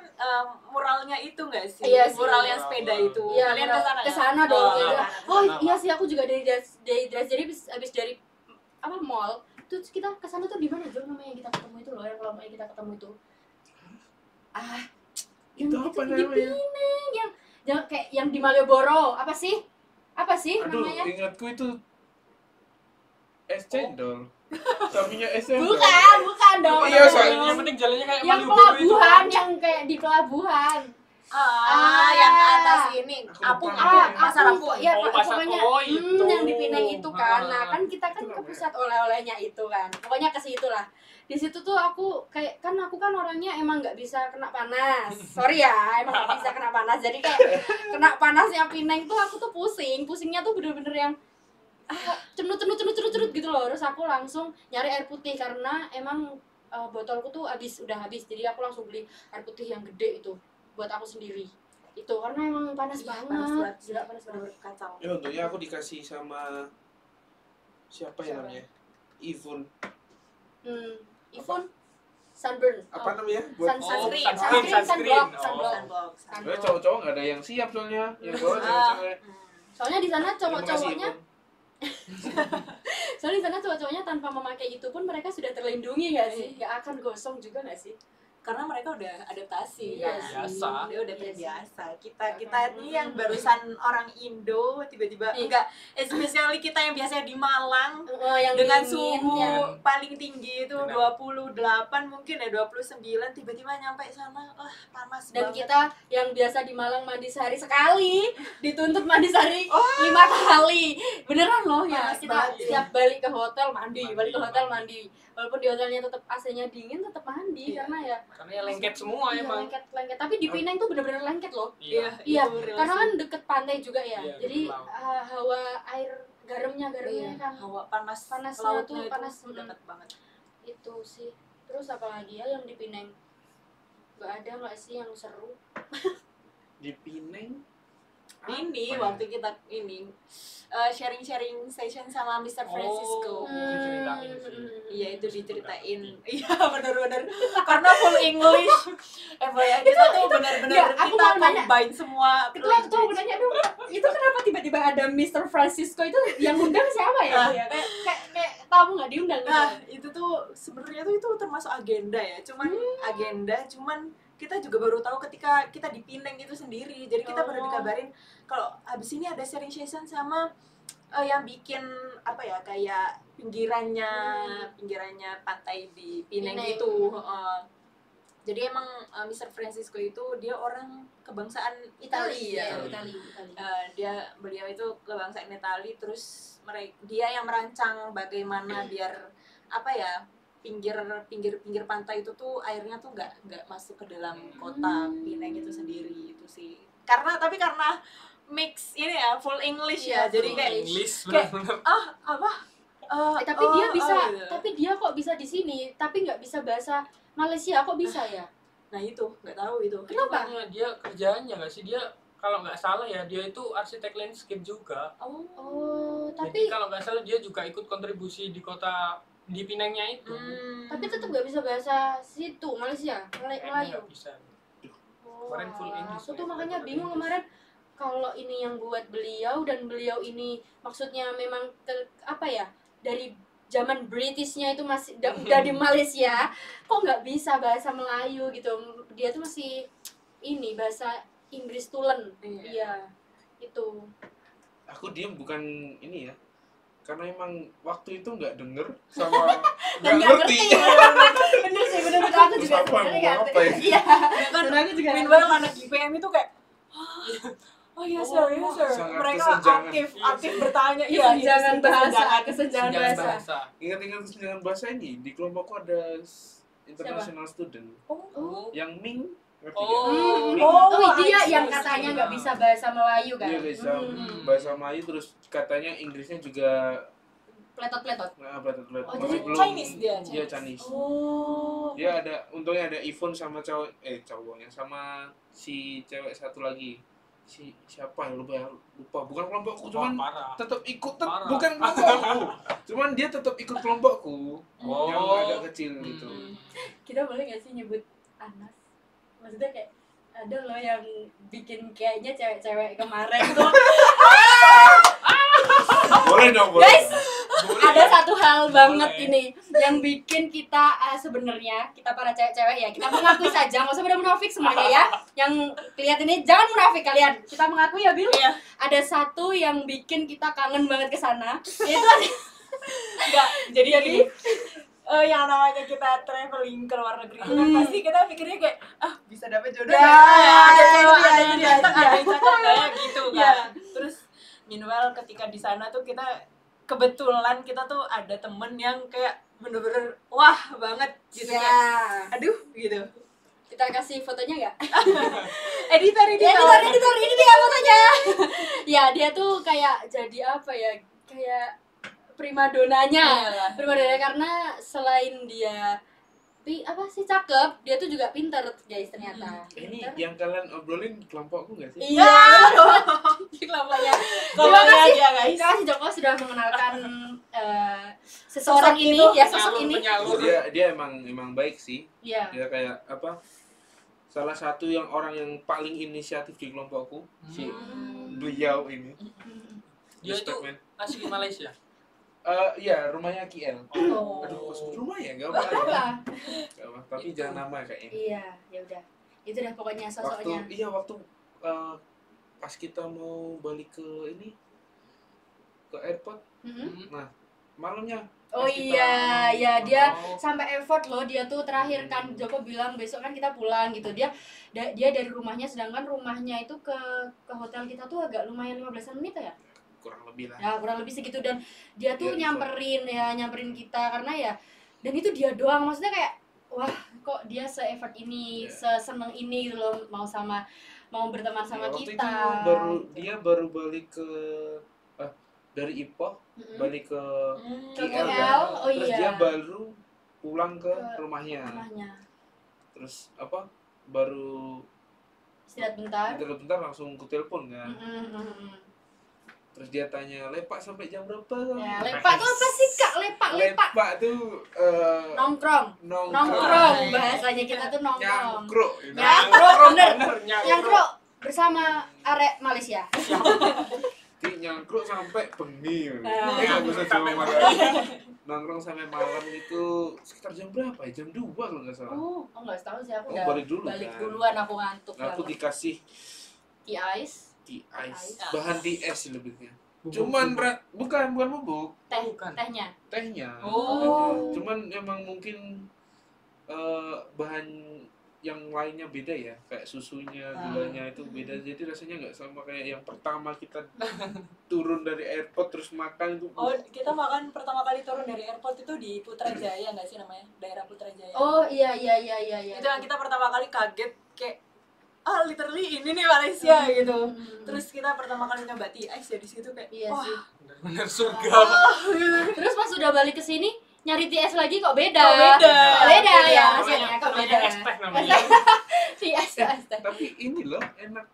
muralnya itu nggak sih? Iya sih. Mural yang sepeda itu. Iya, Kalian kesana ya? ke sana dong. Oh, Ya. iya. Oh iya sih, aku juga dari dehidrasi. Jadi habis dari apa mall, terus kita ke sana tuh di mana Jom namanya yang kita ketemu itu loh, yang kelompok yang kita ketemu itu. Yang Itu apa di namanya? Pineng, yang kayak yang di Malioboro. Apa sih Aduh, namanya? ingatku itu es cendol. Sampingnya es cendol. Bukan dong. Iya, soalnya Yang penting jalannya kayak yang Malioboro itu pelabuhan, kan. yang kayak di pelabuhan. Yang atas ini. Aku Apung, lupa. pasar Apung. Ya, Oh, pasar- pokoknya oh, itu. yang di Pineng itu kan. Nah, Ah. kan kita kan Itu ke apa pusat oleh-olehnya itu kan. Pokoknya ke situ lah. Di situ tuh aku kayak aku kan orangnya emang nggak bisa kena panas. Sorry ya, emang nggak bisa kena panas. Jadi kayak kena panasnya Pineng tuh aku tuh pusing. Pusingnya tuh bener-bener yang cenut gitu loh. Terus aku langsung nyari air putih karena emang botolku tuh udah habis. Jadi aku langsung beli air putih yang gede itu buat aku sendiri. Itu karena emang panas Iya, banget. panas banget. Gila, panas banget. Bener-bener kacau. Ya untungnya aku dikasih sama siapa ya Siapa? namanya? Ivun. Ivon sunburn. Apa namanya? Buat Sunscreen. Sunblock. Sunblock. Soalnya cowok-cowok nggak ada yang siap soalnya. Yang cowok cewek-cewek. Soalnya di sana Terima kasih, cowok-cowoknya Bun. soalnya di sana cowok-cowoknya tanpa memakai itu pun mereka sudah terlindungi nggak sih? Nggak akan gosong juga nggak sih? Karena mereka udah adaptasi Iya kan. sih. Biasa. Dia udah Iya sih. terbiasa. Kita ini yang barusan orang Indo tiba-tiba Iya. enggak, especially kita yang biasanya di Malang Yang dengan dingin, suhu yang- paling tinggi itu Benar. 28 mungkin ya 29, tiba-tiba nyampe sana panas dan banget. kita yang biasa di Malang mandi sehari sekali dituntut mandi sehari Oh. 5 kali beneran loh ya. Panas Kita banget. setiap balik ke hotel mandi, Mandi, balik ke hotel mandi. mandi walaupun di hotelnya tetap AC-nya dingin tetap mandi Iya. karena ya Karena ya lengket semua iya, emang. lengket tapi di Pinang tuh bener-bener lengket loh. Iya. Iya, itu real karena sih. kan deket pantai juga ya, Iya, jadi deket laut. hawa air garamnya Iya, kan hawa panas Panasnya lautnya tuh itu panas, dekat banget. itu sih. Terus apa lagi ya yang di Pinang? Gak ada nggak sih yang seru? Di Pineng. Ini apa ya? waktu kita ini sharing-sharing session sama Mr. Francisco. Itu ceritain sih. Iya itu diceritain. Iya benar-benar karena full English. Ya kita tuh benar-benar ya, aku kita mau nanya. combine semua. Ketua aku nanya dong, itu kenapa tiba-tiba ada Mr. Francisco itu yang undang siapa ya? Ah. Ya? Kayak tamu nggak diundang gitu. Nah itu tuh sebenarnya tuh itu termasuk agenda ya. Cuman agenda, cuman kita juga baru tahu ketika kita di Pineng itu sendiri. Jadi kita baru Oh. dikabarin kalau habis ini ada sharing session sama yang bikin apa ya kayak pinggirannya pantai di Pineng Pineng. itu. Jadi emang Mr. Francisco itu dia orang kebangsaan Italia. Beliau itu kebangsaan Italia, terus dia yang merancang bagaimana biar apa ya pinggir pantai itu tuh airnya tuh nggak masuk ke dalam kota Pineng itu sendiri itu sih. Karena mix ini ya full English ya. Iya, Jadi full kayak English kayak- benar-benar. Tapi dia bisa, gitu. tapi dia kok bisa di sini, tapi nggak bisa bahasa Malaysia, kok bisa ya? Nah itu nggak tahu itu. Kenapa? Makanya dia kerjaannya nggak sih, dia kalau nggak salah ya dia itu arsitek landscape juga. Oh, Jadi tapi kalau nggak salah dia juga ikut kontribusi di kota di Pinangnya itu. tapi tetap nggak bisa bahasa situ Malaysia, Kayaknya Melayu. nggak bisa. Oh, Kemarin full English aku ya, tuh makanya full bingung English. kemarin kalau ini yang buat beliau dan beliau ini maksudnya memang apa ya dari zaman Britishnya itu masih udah di Malaysia, kok nggak bisa bahasa Melayu gitu? Dia tuh masih ini bahasa Inggris tulen. Iya. Iya, itu. Aku diem bukan ini ya. Karena emang waktu itu nggak denger sama Dan nggak ngerti. Bener sih, bener aku Terus juga apa, sebenarnya mau nggak apa ya? Iya. kan Dan aku juga. meanwhile anak IPM itu kayak oh yes sir, yes sir. Sangat Mereka kesenjangan. aktif bertanya. Kesenjangan bahasa, kesenjangan Kesenjangan bahasa. bahasa. Ingat-ingat kesenjangan bahasa ini di kelompokku ada international student Oh. yang Ming ngerti Oh. nggak? Oh, dia I see, yang I see. katanya nggak bisa bahasa Melayu kan? Dia bisa Hmm. bahasa Melayu terus katanya Inggrisnya juga Pletot-pletot. betul-betul Oh, masih jadi belum. Chinese dia, Dia Chinese. Oh. Dia ada untungnya ada Ivon sama cowoknya sama si cewek satu lagi. Siapa ya lupa bukan kelompokku Wah, cuman parah. tetap ikut Parah. bukan kelompokku cuman dia tetap ikut kelompokku Oh. yang agak kecil gitu. Kita boleh nggak sih nyebut Anas? Maksudnya kayak ada loh yang bikin kayaknya cewek-cewek kemarin tuh. Boleh dong, boleh. Guys, Boleh. ada satu hal banget Boleh. ini yang bikin kita sebenarnya kita para cewek-cewek ya kita mengakui saja nggak usah pada munafik semuanya ya yang lihat ini jangan munafik kalian kita mengakui ya Bil Iya. ada satu yang bikin kita kangen banget ke sana yaitu Enggak, jadi Jadi? yang namanya kita traveling ke luar negeri itu kan pasti kita mikirnya kayak bisa dapet jodoh Ya, nggak? itu dia, ada itu yang dia, cocok, itu dia. ada yang cocok nggak ya gitu kan. Ya. Terus meanwhile ketika di sana tuh kita kebetulan kita tuh ada temen yang kayak bener-bener wah banget gitu ya kayak aduh gitu. kita kasih fotonya nggak Editor ya editor ini dia fotonya ya dia tuh kayak jadi apa ya kayak primadonanya Iyalah. primadona karena selain dia apa sih cakep, dia tuh juga pinter guys ternyata. Ini Pinter. yang kalian obrolin kelompokku nggak sih? Iya. Kelompoknya. Kalau Terima kasih. aja guys. Terima kasih Joko sudah mengenalkan seseorang Sosok ini itu. ya sosok ini. Penyalur. Dia emang baik sih. Iya. Dia kayak apa? Salah satu yang orang yang paling inisiatif di kelompokku, si beliau ini. Dia Respect, itu man. asli Malaysia. Iya, rumahnya KL. Oh. Aduh, kok sebut rumah ya? Gak Apa? apa-apa ya. Gak apa, tapi Itu. jangan nama kayaknya. Iya, ya udah. Itu dah pokoknya sosoknya. Waktu pas kita mau balik ke ini ke airport, Mm-mm. malamnya. Oh pas kita- iya, ya dia Oh. sampai effort loh dia tuh terakhir kan Joko bilang besok kan kita pulang gitu. Dia dari rumahnya sedangkan rumahnya itu ke hotel kita tuh agak lumayan 15 menit ya. kurang lebih lah. Ya kurang lebih segitu dan dia tuh Dia nyamperin kita karena ya dan itu dia doang maksudnya kayak wah kok dia se-effort ini, Ya. seseneng ini gitu loh mau berteman sama Ya, waktu kita. itu dia baru balik ke dari Ipoh Mm-mm. balik ke Ke KL, KL, kan? oh Terus iya. dia baru pulang ke Ke rumahnya. rumahnya. Terus baru Istirahat bentar. bentar langsung ku telepon kan. Mm-mm. Terus dia tanya, "Lepak sampai jam berapa?" Ya, lepak tuh apa sih Kak? Lepak. Lepak tuh Nongkrong. nongkrong. Nongkrong bahasanya kita tuh nongkrong. Nyangkruk. Nyangkruk bener. Nyangkruk. Nyangkruk bersama arek Malaysia. Ki nyangkruk sampai bengi. Nah. Nggak bisa cuma malam. Nongkrong sampai malam itu sekitar jam berapa? Ya? Jam 2 kalau nggak salah. Oh, enggak tahu sih aku Oh, udah balik dulu, balik kan? duluan aku ngantuk Aku banget. dikasih Ice, tea ice, Ice. bahan tea es lebihnya. Bubuk, Cuman bubuk. bukan bubuk, teh, Bukan. tehnya. tehnya. Oh. Cuman emang mungkin bahan yang lainnya beda ya, kayak susunya, gulanya itu beda. Jadi rasanya nggak sama kayak yang pertama kita turun dari airport terus makan itu. Oh, kita makan pertama kali turun dari airport itu di Putrajaya nggak sih namanya? Daerah Putrajaya. Oh, iya. Itu yang kita pertama kali kaget kayak literally ini nih Malaysia gitu. Hmm. Terus kita pertama kali nyoba tea ice ya di situ kayak Iya wah, sih. Bener-bener surga. Terus pas sudah balik ke sini nyari TS lagi kok beda. Kok beda. Kok beda Beda. ya Namanya- rasanya kok namanya beda. es teh namanya. TS teh. Tapi ini loh enak,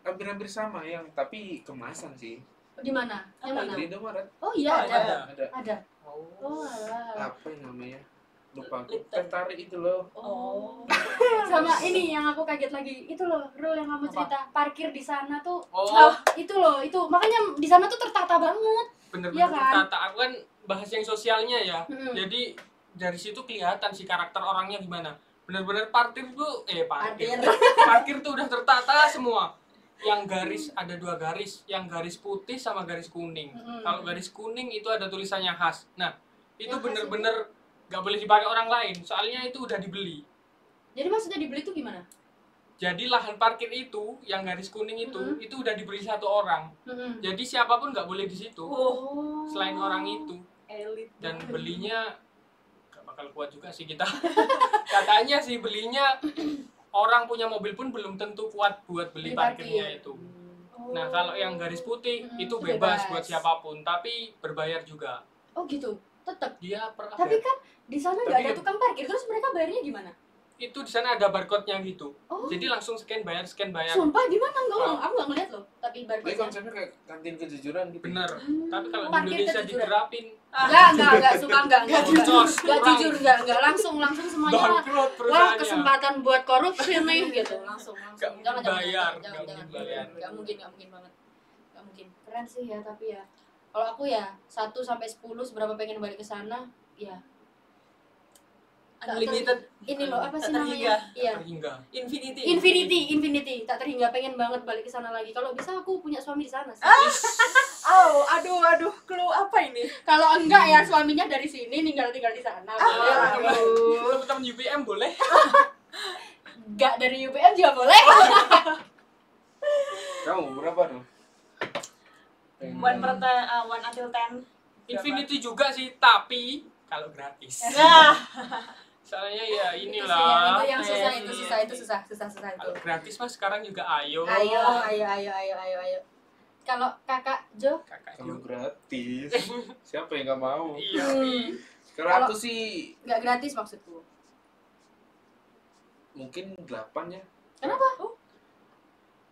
hampir-hampir sama yang tapi kemasan sih. Di mana? Yang mana? Di Indomaret Oh iya Oh, ada. ada Ada. Oh. Oh alah. apa yang namanya? Lupa aku. Lipton. Teh tarik itu loh. oh. Sama ini yang aku kaget lagi itu loh Rul yang kamu cerita parkir di sana tuh Oh, itu loh itu makanya di sana tuh tertata banget. bener-bener Iya kan? tertata. Aku kan bahas yang sosialnya ya. Mm-mm. Jadi dari situ kelihatan sih karakter orangnya gimana. Bener-bener parkir tuh parkir. Parkir. Parkir tuh udah tertata semua. Yang garis ada 2 garis, yang garis putih sama garis kuning. Mm-mm. Kalau garis kuning itu ada tulisannya khas. Nah, itu Yang khas bener-bener gak boleh dipakai orang lain. Soalnya itu udah dibeli. Jadi maksudnya dibeli tuh gimana? Jadi lahan parkir itu, yang garis kuning Mm-mm. itu udah dibeli 1 orang. Mm-mm. Jadi siapapun nggak boleh di situ Oh. selain orang itu. Elit. Dan belinya gak bakal kuat juga sih kita. Katanya sih belinya orang punya mobil pun belum tentu kuat buat beli Beli parkirnya parkir. itu. Oh. Nah kalau yang garis putih Mm-mm, itu itu bebas bebas. buat siapapun, tapi berbayar juga. Oh gitu. Tetap. Dia per Tapi kan di sana nggak Tapi- ada tukang parkir terus mereka bayarnya gimana? itu di sana ada barcode-nya gitu. Oh. Jadi langsung scan bayar. Sumpah di mana enggak? Aku nggak ngeliat loh. Tapi Jadi barcode. konsepnya kayak kantin kejujuran gitu. Bener. Tapi kalau di Parkir Indonesia kejujuran. diterapin Enggak suka enggak. Jos, Enggak kurang. jujur enggak langsung semuanya. bangkrut Wah, perusahaannya. kesempatan buat korupsi nih gitu. Langsung. Nggak mungkin bayar, nggak mungkin bayar. Enggak mungkin banget. Enggak mungkin. Keren sih ya, tapi ya kalau aku ya 1 sampai 10 seberapa pengen balik ke sana, ya Unlimited. ini loh apa sih Tak namanya? Iya. Terhingga. Infinity. Tak terhingga pengen banget balik ke sana lagi. Kalau bisa aku punya suami di sana sih. Aduh, clue apa ini? Kalau enggak ya suaminya dari sini tinggal di sana. Boleh lah. Teman-teman UPM boleh? Enggak dari UPM juga boleh. Kamu berapa tuh? One until 10. Infinity juga sih, tapi kalau gratis. Nah, Soalnya ya Itu inilah. yang susah, Iya. itu susah itu. Kalau gratis mah sekarang juga ayo. Ayo. Kalau kakak Jo, Kakak Kalau juga. gratis, siapa yang nggak mau? Iya. Hmm. Kalau aku sih nggak gratis maksudku. mungkin 8 ya. Kenapa?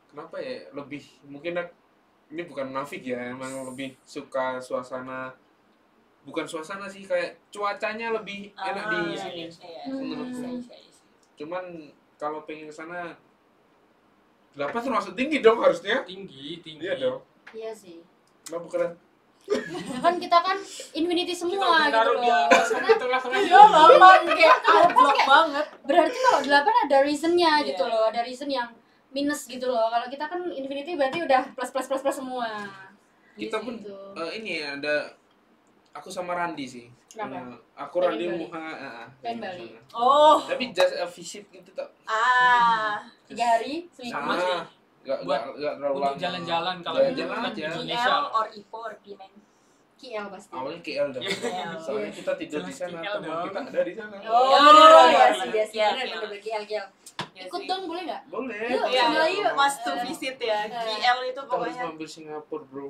Kenapa ya? Lebih mungkin ini bukan munafik ya, emang lebih suka suasana, bukan suasana sih, kayak cuacanya lebih enak di sini. menurutku. Cuman kalau pengen ke sana 8 termasuk tinggi dong harusnya. Tinggi. Iya dong. Iya sih. Kenapa keren? Ya kan kita kan infinity Kita semua gitu taruh di loh. atas Karena di tengah-tengah. Iya, lama kayak goblok banget. berarti kalau 8 ada reasonnya Iya. gitu loh, ada reason yang minus gitu loh. Kalau kita kan infinity berarti udah plus semua. Kita pun Gitu. ini ya, ada aku sama Randi sih. Kenapa? Aku Pengen Randi Bali? Muha. Pengen Bali? Oh, Tapi just a visit gitu tak. 3 hari seminggu. Sama sih. Enggak Buat- terlalu lama. Untuk jalan-jalan kalau Jalan-jalan kan aja. Indonesia. KL or Ipo or Penang. KL pasti. Awalnya KL dong. KL. Soalnya kita tidur di Jelas sana, KL teman dong. kita ada di sana. Oh, Iya, iya sih, iya, iya, bener iya. bener KL. Ikut dong boleh nggak? Boleh. Yuk, boleh. Iya, Sebelah yuk. must to visit ya. KL itu Kita harus pokoknya. mampir Singapura, bro.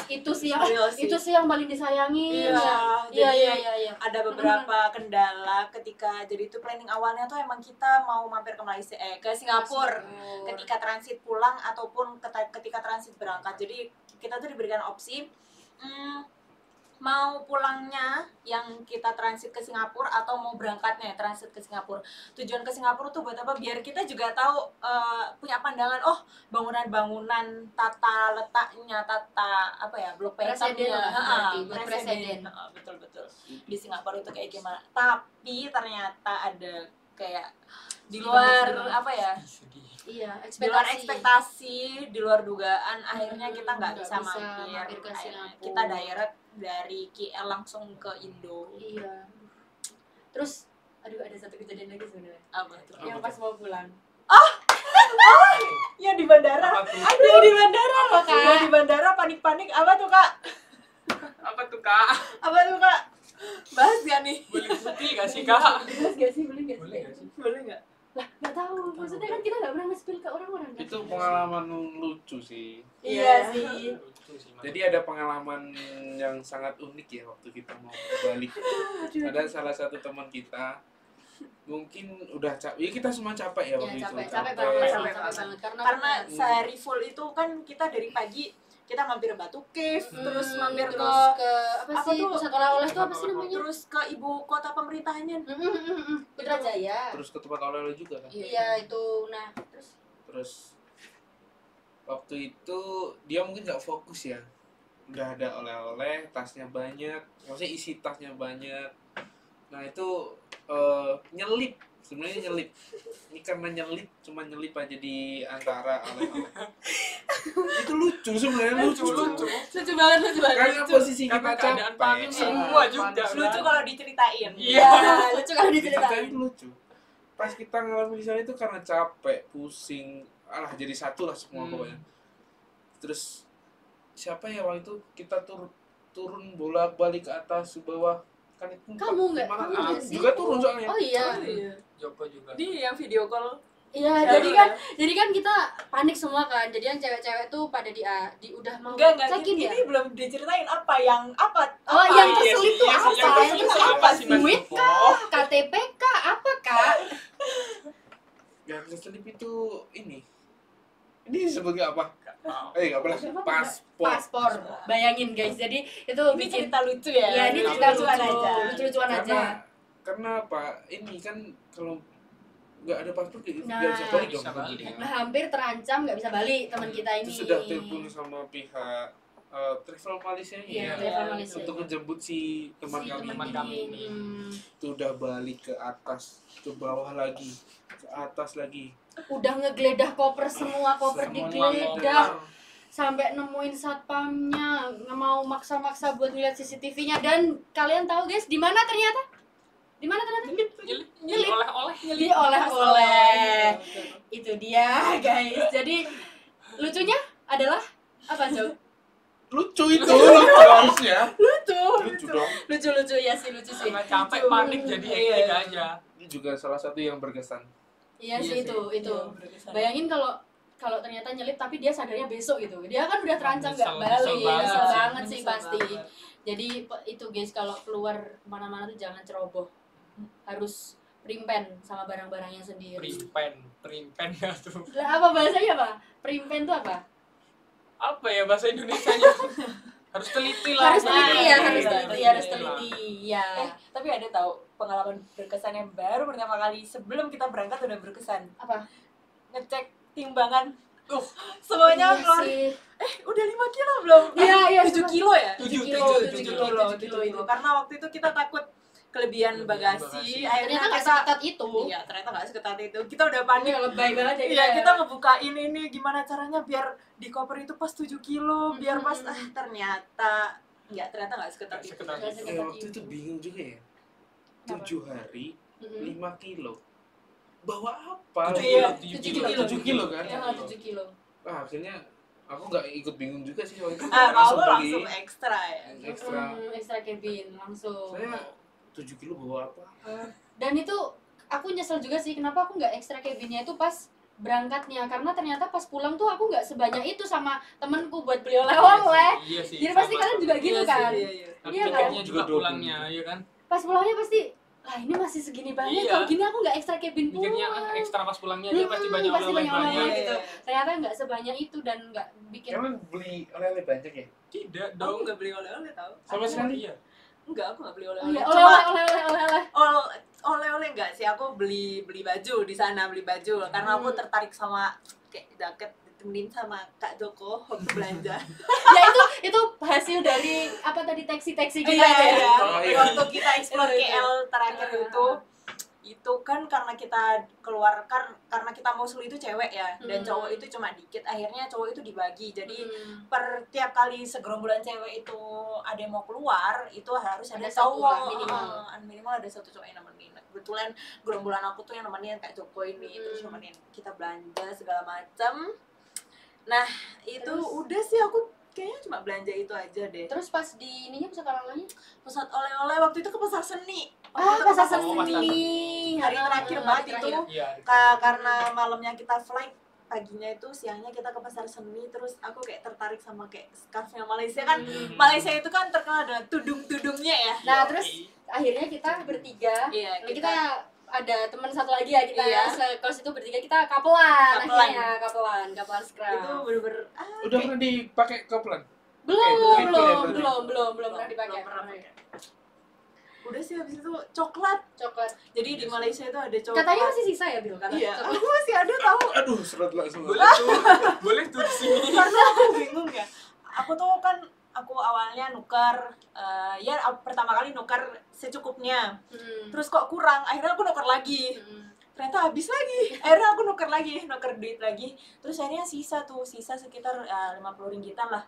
Itu sih yang Real sih. itu sih yang paling disayangin. Iya, Iya jadi iya. ada beberapa kendala ketika jadi itu planning awalnya tuh emang kita mau mampir ke Malaysia ke Singapura ketika transit pulang ataupun ketika transit berangkat. Jadi kita tuh diberikan opsi mau pulangnya yang kita transit ke Singapura atau mau berangkatnya transit ke Singapura. Tujuan ke Singapura tuh buat apa? Biar kita juga tahu punya pandangan, oh bangunan-bangunan, tata letaknya, tata apa ya, blok Presiden patternnya. lah, berarti, buat Presiden. presiden. Betul. Di Singapura itu kayak gimana? Tapi ternyata ada kayak di luar apa ya? Iya, Di luar ekspektasi. ekspektasi, di luar dugaan, akhirnya kita nggak nggak bisa bisa mampir. mampir ke Akhirnya Singapura. kita direct dari KL langsung ke Indo. Iya. Terus aduh ada satu kejadian lagi sebenarnya. Apa tuh? Apa Yang tuh? pas mau pulang. Ya di bandara. Apa tuh? Aduh di bandara Apa, Kak? Ya di bandara panik-panik apa tuh Kak? Apa tuh Kak? Apa tuh Kak? Bahas gak nih? Boleh putih gak sih Kak? Bebas gak sih? Boleh gak Boleh sih? gak sih? Boleh nggak? Lah, nggak tahu. Maksudnya kan kita nggak pernah nge-spill ke orang-orang kan. Itu pengalaman lucu sih. Iya sih. Lucu sih, Mas. Jadi ada pengalaman yang sangat unik ya waktu kita mau balik. Ada salah satu teman kita, mungkin udah capek. Ya kita semua capek ya waktu Iya, itu. capek banget, Capek capek banget. Karena sehari full itu kan kita dari pagi kita mampir Batu Cave, terus mampir terus ke apa apa sih tuh? pusat oleh-oleh itu apa sih namanya? terus ke ibu kota pemerintahannya. Putrajaya. Terus ke tempat oleh-oleh juga kan. Iya itu. Nah terus Terus waktu itu dia mungkin nggak fokus ya. Udah ada oleh-oleh, tasnya banyak, maksudnya isi tasnya banyak. Nah itu nyelip, sebenarnya nyelip. Ini karena nyelip, cuma nyelip aja di antara oleh-oleh. Itu lucu sebenarnya, lucu. lucu banget. Karena posisi Karena kita keadaan capek. panik semua juga. panik Lucu banget. kalau diceritain. Iya. Lucu kalau Diceritain diceritain. lucu. Pas kita ngalamin di sana itu karena capek, pusing, jadi satu lah semua pokoknya. Terus siapa ya waktu itu kita turun bolak-balik ke atas ke bawah, kan itu Kamu nggak? gimana? Kamu Ah, nggak sih? juga turun soalnya. Oh iya. Joko juga. Di yang video call. Iya, jadi kan kita panik semua kan. Jadi yang cewek-cewek tuh pada di udah mau Enggak, check-in ya. ini belum diceritain apa yang apa. Oh, apa? yang Iya terselip sih, tuh iya sih, apa? yang Yang terselip itu apa apa? sih, Mas Duit Joko? kah? KTP kah? Apa kak? Yang keselip itu ini sebagai apa? Wow. Nggak boleh. Paspor. Paspor. Bayangin guys. Jadi itu Ini bikin cerita lucu ya. Iya, ini cerita lucu-lucuan aja. Karena apa? Ini kan kalau nggak ada paspor nggak Nah, bisa balik dong. bisa balik. tentunya. Nah, hampir terancam nggak bisa balik teman kita ini. Itu sudah telepon sama pihak travel Malaysia Iya, Iya, travel Malaysia. untuk menjemput si teman Si kami. teman kami ini. Itu udah balik ke atas, ke bawah lagi, ke atas lagi. Udah ngegeledah koper semua, koper Semua digeledah koper. sampai nemuin satpamnya, nggak mau maksa-maksa buat ngeliat CCTV-nya. Dan kalian tahu guys, di mana ternyata? Di mana ternyata? Nyelip oleh-oleh. Di oleh-oleh. Itu dia guys. Jadi lucunya adalah apa Jo? Lucu itu, lucu harusnya. Lucu Lucu dong. lucu ya sih, lucu sih. Karena capek panik jadi hektik aja. Ini juga salah satu yang berkesan. Iya Iya sih sih. itu. Bayangin kalau ternyata nyelip tapi dia sadarnya besok gitu. Dia kan udah terancam nggak balik. Nyesel banget sih pasti. Jadi itu guys, kalau keluar kemana-mana tuh jangan ceroboh. Harus primpen sama barang-barangnya sendiri. Primpen ya tuh. Lah apa bahasanya apa? Primpen tuh apa? Apa ya bahasa Indonesianya? Harus teliti lah. Harus teliti ya, harus teliti. Ya. Tapi ada tahu pengalaman berkesan yang baru pertama kali sebelum kita berangkat udah berkesan. Apa? Ngecek timbangan. Semuanya Iya keluar. sih. Udah 5 kilo belum? Iya, 7 kilo ya? 7 7 kilo itu. Karena waktu itu kita takut kelebihan bagasi. Ternyata Akhirnya nggak kita seketat itu. Iya, ternyata nggak seketat itu. Kita udah panik. Ini lebay banget ya. Iya, kita ngebukain ini gimana caranya biar di koper itu pas 7 kilo, biar pas ternyata nggak seketat itu. Nggak seketat Waktu itu bingung juga ya. 7 hari, Mm-mm. 5 kilo. Bawa apa? 7 kilo. 7 kilo kan? Iya, 7 kilo. Nah, akhirnya aku nggak ikut bingung juga sih waktu itu. Kalau beli langsung ekstra ya. ekstra. Ekstra cabin langsung. Saya 7 kilo bawa apa? Dan itu aku nyesel juga sih kenapa aku nggak ekstra cabinnya itu pas berangkatnya, karena ternyata pas pulang tuh aku nggak sebanyak itu sama temenku buat beli oleh-oleh. Iya sih. Jadi pasti kalian juga gitu kan. Iya. Iya kan? Tiketnya juga pulangnya, ya kan? Pas pulangnya pasti lah ini masih segini banyak, Iya. kalau gini aku nggak ekstra cabin pulang. Pikirnya ekstra pas pulangnya aja pasti banyak pasti oleh-oleh banyak oleh-oleh banyak. gitu. Ternyata nggak sebanyak itu dan nggak bikin. Emang beli oleh-oleh banyak ya? Tidak Aku dong. nggak beli oleh-oleh tau. Sama sekali? Iya. Enggak, aku nggak beli Oh oleh-oleh. iya, Cuma oleh-oleh. oleh-oleh enggak sih, aku beli baju di sana, beli baju karena aku tertarik sama kayak jaket ditemenin sama Kak Joko waktu belanja. Ya itu hasil dari apa tadi teksi-teksi kita Iya, ya. Oh, iya. waktu kita explore Itu. KL terakhir itu kan karena kita keluar karena kita mau itu cewek ya, dan cowok itu cuma dikit, akhirnya cowok itu dibagi. Jadi per tiap kali segerombolan cewek itu ada yang mau keluar itu harus ada Ada satu lah, cowok minimal. minimal ada satu cowok yang nemenin. Kebetulan gerombolan aku tuh yang nemenin Kak Joko ini, terus nemenin kita belanja segala macam. Nah itu Terus? udah sih, aku kayaknya cuma belanja itu aja deh. Terus pas di ininya pusat oleh-olehnya? Pusat oleh-oleh waktu itu ke pasar seni. Ah, Waktu itu ke pasar Oh, pasar seni. hari terakhir banget itu. Iya. Karena malamnya kita flight, paginya itu, siangnya kita ke pasar seni, terus aku kayak tertarik sama kayak scarfnya Malaysia kan. Malaysia itu kan terkenal dengan tudung-tudungnya ya. Nah, terus akhirnya kita bertiga. Iya, Lalu kita ada teman satu lagi ya, kita Iya. kelas itu bertiga kita kapelan. Kapelan. Akhirnya kapelan scrub. itu bener-bener Udah pernah dipakai koplan? belum Oke, belum pernah dipakai. belum pernah pakai. Udah sih, habis itu coklat. Coklat. Jadi di Malaysia itu ada coklat. Katanya masih sisa ya, Bil? Kata Iya, coklat. aku masih ada tahu. Aduh, seret langsung. Boleh tuh. Boleh tuh di sini. Karena aku bingung ya. Aku tuh kan awalnya nuker pertama kali nuker secukupnya. Terus kok kurang, akhirnya aku nuker lagi. Ternyata habis lagi. Akhirnya aku nuker duit lagi. Terus akhirnya sisa sekitar 50 ringgitan lah.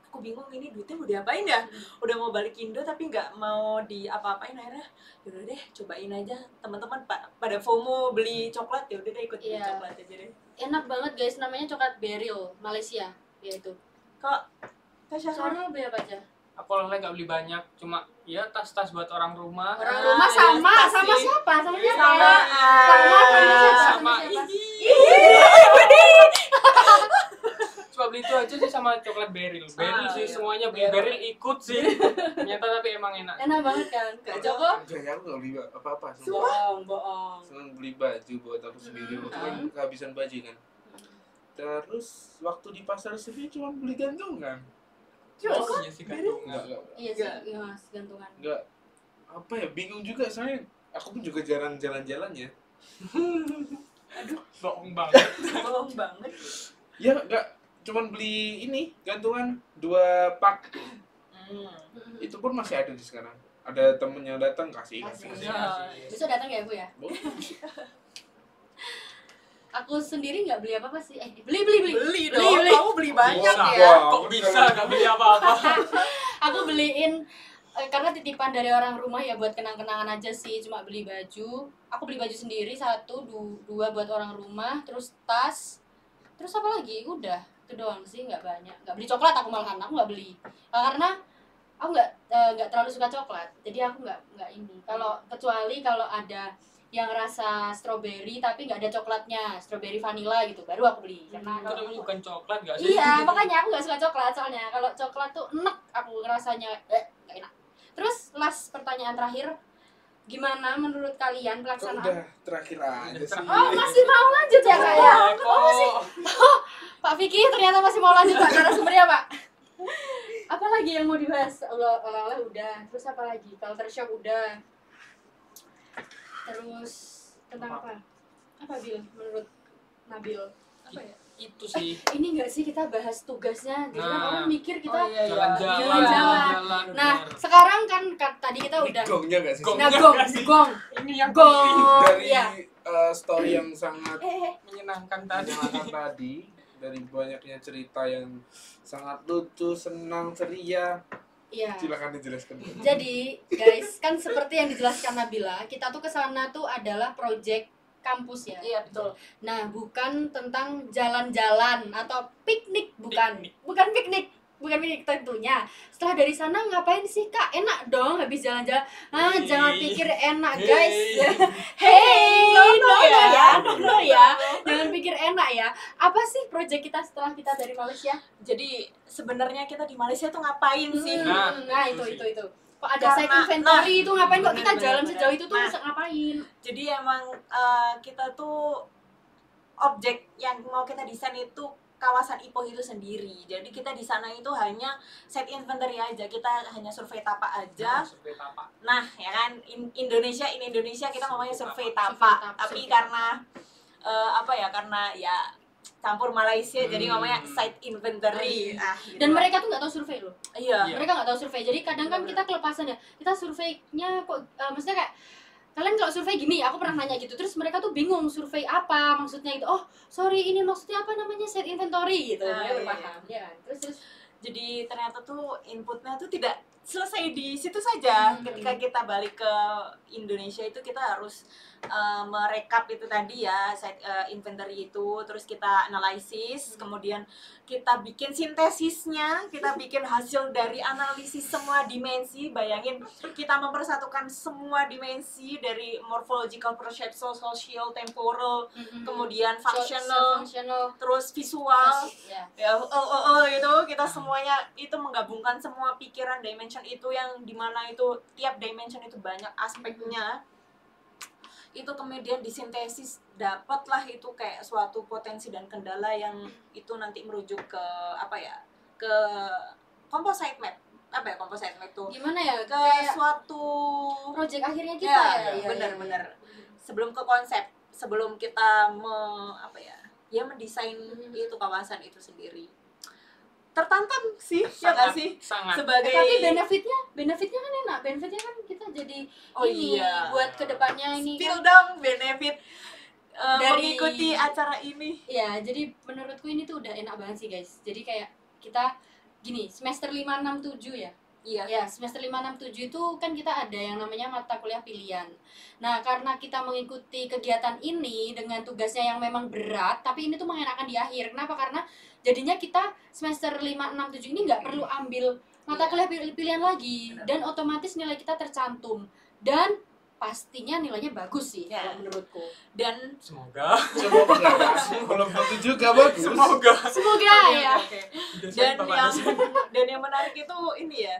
Aku bingung ini duitnya mau diapain ya? Udah mau balik Indo tapi nggak mau di apa-apain. Akhirnya yaudah deh, cobain aja. Teman-teman pada FOMO beli coklat, ya udah deh ikut beli Iya. coklat aja deh. Enak banget guys, namanya coklat Beryl Malaysia. Ya itu. Kok Tasya Soalnya lo beli apa aja? Aku oleh nggak beli banyak, cuma ya tas-tas buat orang rumah. Orang Ah, rumah iya, sama tas sama sih. siapa? Sama siapa? Sama, Sama siapa? Cuma beli itu aja sih sama coklat Beryl. Beryl sih iya. semuanya beli Beryl ikut sih. Ternyata tapi emang enak. Enak banget kan? Kak Joko? Enggak, aku nggak beli apa-apa. Bohong. Senang beli baju buat aku sendiri. Waktu kan kehabisan baju kan. Terus waktu di pasar seni cuma beli gantungan. Oh iya sih gantungan. Enggak. Iya sih, iya mas, gantungan. Enggak. Apa ya, bingung juga soalnya aku pun juga jarang jalan-jalan ya. Bohong banget. bohong banget. Ya enggak, cuman beli ini gantungan 2 pak. Itu pun masih ada di sekarang. Ada temen yang datang kasih. Kasih. Iya. Besok datang ya Bu ya? Boleh. Aku sendiri nggak beli apa-apa sih. Beli. Beli dong, Beli. kamu beli banyak Wah, ya. wah. Kok bisa nggak beli apa-apa? Aku beliin karena titipan dari orang rumah ya, buat kenang-kenangan aja sih. Cuma beli baju. Aku beli baju sendiri 1, 2 buat orang rumah, terus tas. Terus apa lagi? Udah, itu doang sih, nggak banyak. Nggak beli coklat aku malahan, aku nggak beli. Karena aku nggak terlalu suka coklat. Jadi aku nggak ini. Kecuali kalau ada yang rasa strawberry tapi nggak ada coklatnya, strawberry vanilla gitu, baru aku beli. Karena Itu kalau namanya bukan coklat nggak sih? iya, makanya aku nggak suka coklat soalnya. Kalau coklat tuh enak, aku ngerasanya nggak enak. Terus pertanyaan terakhir, gimana menurut kalian Kok pelaksanaan? udah terakhir aja sih. Oh, masih mau lanjut ya Kak ya? Oh, masih. Kok Pak Vicky ternyata masih mau lanjut Pak narasumbernya Pak. Apa lagi yang mau dibahas? Oleh-oleh udah. Terus apa lagi? Culture shock udah. Terus tentang apa? Apa Bil menurut Nabil? Apa ya? itu sih Ini enggak sih kita bahas tugasnya. Jadi kan Nah. orang mikir kita Oh, iya, iya. jalan-jalan Jalan-jalan. Nah, bener. sekarang kan tadi kita Ini udah gongnya gak sih? Gong. Nah, gong. ini yang Gong. Dari Iya. story yang sangat menyenangkan tadi. menyenangkan tadi, dari banyaknya cerita yang sangat lucu, senang, ceria. Iya. Silakan dijelaskan. Jadi, guys, kan seperti yang dijelaskan Nabila, kita tuh kesana tuh adalah project kampus ya. Iya betul. Nah, bukan tentang jalan-jalan atau piknik, bukan. Piknik. Bukan piknik. Bukan piknik tentunya. Setelah dari sana ngapain sih, Kak? Enak dong habis jalan-jalan. Ah, Hei. jangan pikir enak, Hei. guys. Hey, no ya. ya. Jangan pikir enak ya. Apa sih project kita setelah kita dari Malaysia? Jadi sebenarnya kita di Malaysia tuh ngapain sih? Nah, Nah, itu itu sih. itu. Kok ada site Karena- inventory itu ngapain kok kita bener, jalan bener, sejauh bener. itu tuh Nah. bisa ngapain? Jadi emang kita tuh objek yang mau kita desain itu kawasan Ipoh itu sendiri. Jadi kita di sana itu hanya set inventory aja. Kita hanya survei tapak aja. Seperti apa? Nah, ya kan Indonesia kita ngomongnya survei Survei tapak. tapak, Tapi survei karena karena ya campur Malaysia jadi ngomongnya site inventory. Gitu. Dan mereka tuh nggak tahu survei loh. iya. Iya. Mereka nggak tahu survei. Jadi kadang kan kita kelepasan ya. Kita surveinya kok maksudnya kayak kalian kalau survei gini, aku pernah nanya gitu. Terus mereka tuh bingung survei apa maksudnya itu. Oh, sorry ini maksudnya apa namanya set inventory gitu. Ah, Mereka iya, berpaham, ya kan. Terus Jadi ternyata tuh inputnya tuh tidak selesai di situ saja. Ketika kita balik ke Indonesia itu kita harus merekap itu tadi ya, site inventory itu, terus kita analisis, kemudian kita bikin sintesisnya, kita bikin hasil dari analisis semua dimensi. Bayangin kita mempersatukan semua dimensi dari morphological, perceptual, social, temporal, kemudian functional, terus visual. ya. Ya, gitu kita semuanya itu menggabungkan semua pikiran dimension itu yang dimana itu tiap dimension itu banyak aspeknya, itu kemudian disintesis, dapatlah itu kayak suatu potensi dan kendala yang itu nanti merujuk ke apa ya, ke composite map. Apa ya composite map tuh? Gimana ya? Ke Kayak suatu project akhirnya kita ya, ya. benar-benar sebelum ke konsep, sebelum kita mendesain itu kawasan itu sendiri. Tertantang sih, ya nggak sih? Sangat. Sebagai Tapi benefitnya kan enak. Benefitnya kan kita jadi Oh ini iya. buat kedepannya ini spill kan. dong benefit Dari- mengikuti acara ini. Ya, jadi menurutku ini tuh udah enak banget sih guys. Jadi kayak kita gini, semester 5, 6, 7 ya. Iya. Ya, semester 5, 6, 7 itu kan kita ada yang namanya mata kuliah pilihan. Nah, karena kita mengikuti kegiatan ini dengan tugasnya yang memang berat, tapi ini tuh mengenakan di akhir. Kenapa? Karena jadinya kita semester 5, 6, 7 ini nggak perlu ambil mata Iya. kuliah pilihan lagi. Benar. Dan otomatis nilai kita tercantum. Dan pastinya nilainya bagus sih Ya. kalau menurutku. Dan Semoga. Semoga belum tentu juga bagus. Semoga. Semoga ya. oke. Dosen Dan Bapak yang dosen. dan yang menarik itu ini ya,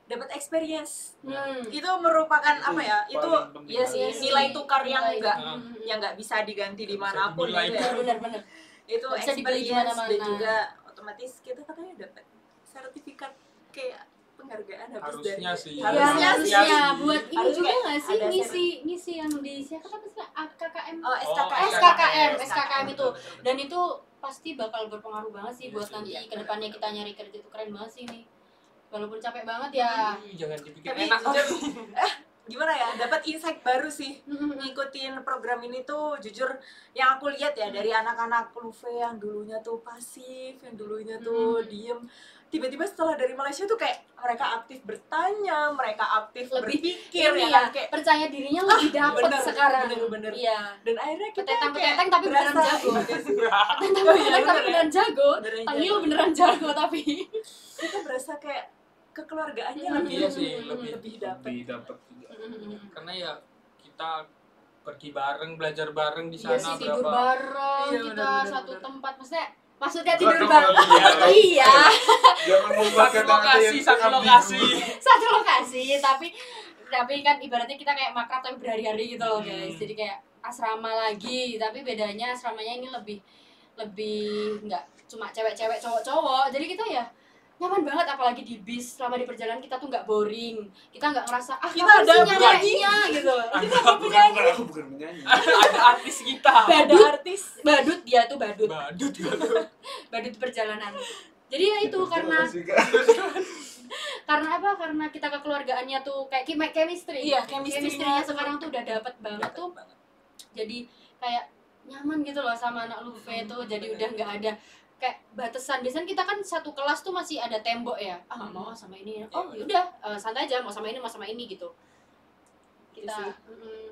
dapat experience. Hmm. Itu merupakan apa ya? Itu paling penting. iya sih, Iya sih. nilai tukar yang Nilai. enggak Hmm. yang nggak bisa diganti Nggak bisa dimanapun dinilai. gitu ya. Benar-benar. Itu Nggak bisa dibeli experience dimana-mana. dan juga otomatis kita katanya dapat sertifikat kayak penghargaan habis Harusnya dari sih. Iya, harusnya Harusnya sih. harusnya sih. buat ini Harus juga kayak nggak sih ada ngisi yang di siapa kan maksudnya KKM Oh, SKKM. SKKM itu. Dan itu pasti bakal berpengaruh banget sih Iya buat sih, nanti iya, kedepannya kita nyari kerja itu keren banget sih ini. Walaupun capek banget ya. Jangan dipikir Tapi enak. gimana ya, dapat insight baru sih ngikutin program ini tuh. Jujur yang aku lihat ya dari anak-anak Luve yang dulunya tuh pasif, yang dulunya tuh diem, tiba-tiba setelah dari Malaysia tuh kayak mereka aktif bertanya, mereka aktif Lebih berpikir Ini ya ya, kan, kayak percaya dirinya lebih dapet bener, sekarang. bener. Iya. dan akhirnya kita Petentang-petentang tapi beneran berasa- jago. Oh, Petentang-petentang iya, tapi bener ya. beneran jago. Beneran Tangil jago. beneran jago tapi. Kita berasa kayak kekeluargaannya Hmm. lebih Iya sih, lebih. dapat. Lebih dapat juga. Karena ya kita pergi bareng, belajar bareng di Iya sana sih, tidur berapa. bareng Iya, kita bener, satu bener. tempat maksudnya Enggak tidur dong, bareng. iya. Iya. Jangan membuat Satu kata-kata lokasi, yang satu ambigu. lokasi. Satu lokasi tapi tapi kan ibaratnya kita kayak makrab tapi berhari-hari gitu loh guys. Jadi kayak asrama lagi, tapi bedanya asramanya ini lebih nggak cuma cewek-cewek cowok-cowok. Jadi kita ya nyaman banget, apalagi di bis selama di perjalanan kita tuh nggak boring, kita nggak ngerasa Kita kapan ada sih nyampainya gitu. Aku bukan menyanyi. Ada artis kita. Ada artis. Badut, dia tuh badut Badut. perjalanan. Jadi ya itu karena apa, karena kita kekeluargaannya tuh kayak chemistry. Iya, chemistry-nya sekarang tuh udah dapet banget tuh, jadi kayak nyaman gitu loh sama anak Luve tuh. Jadi udah nggak ada kayak batasan. Biasanya kita kan satu kelas tuh masih ada tembok ya, nggak mau sama ini, yaudah santai aja, mau sama ini gitu. Kita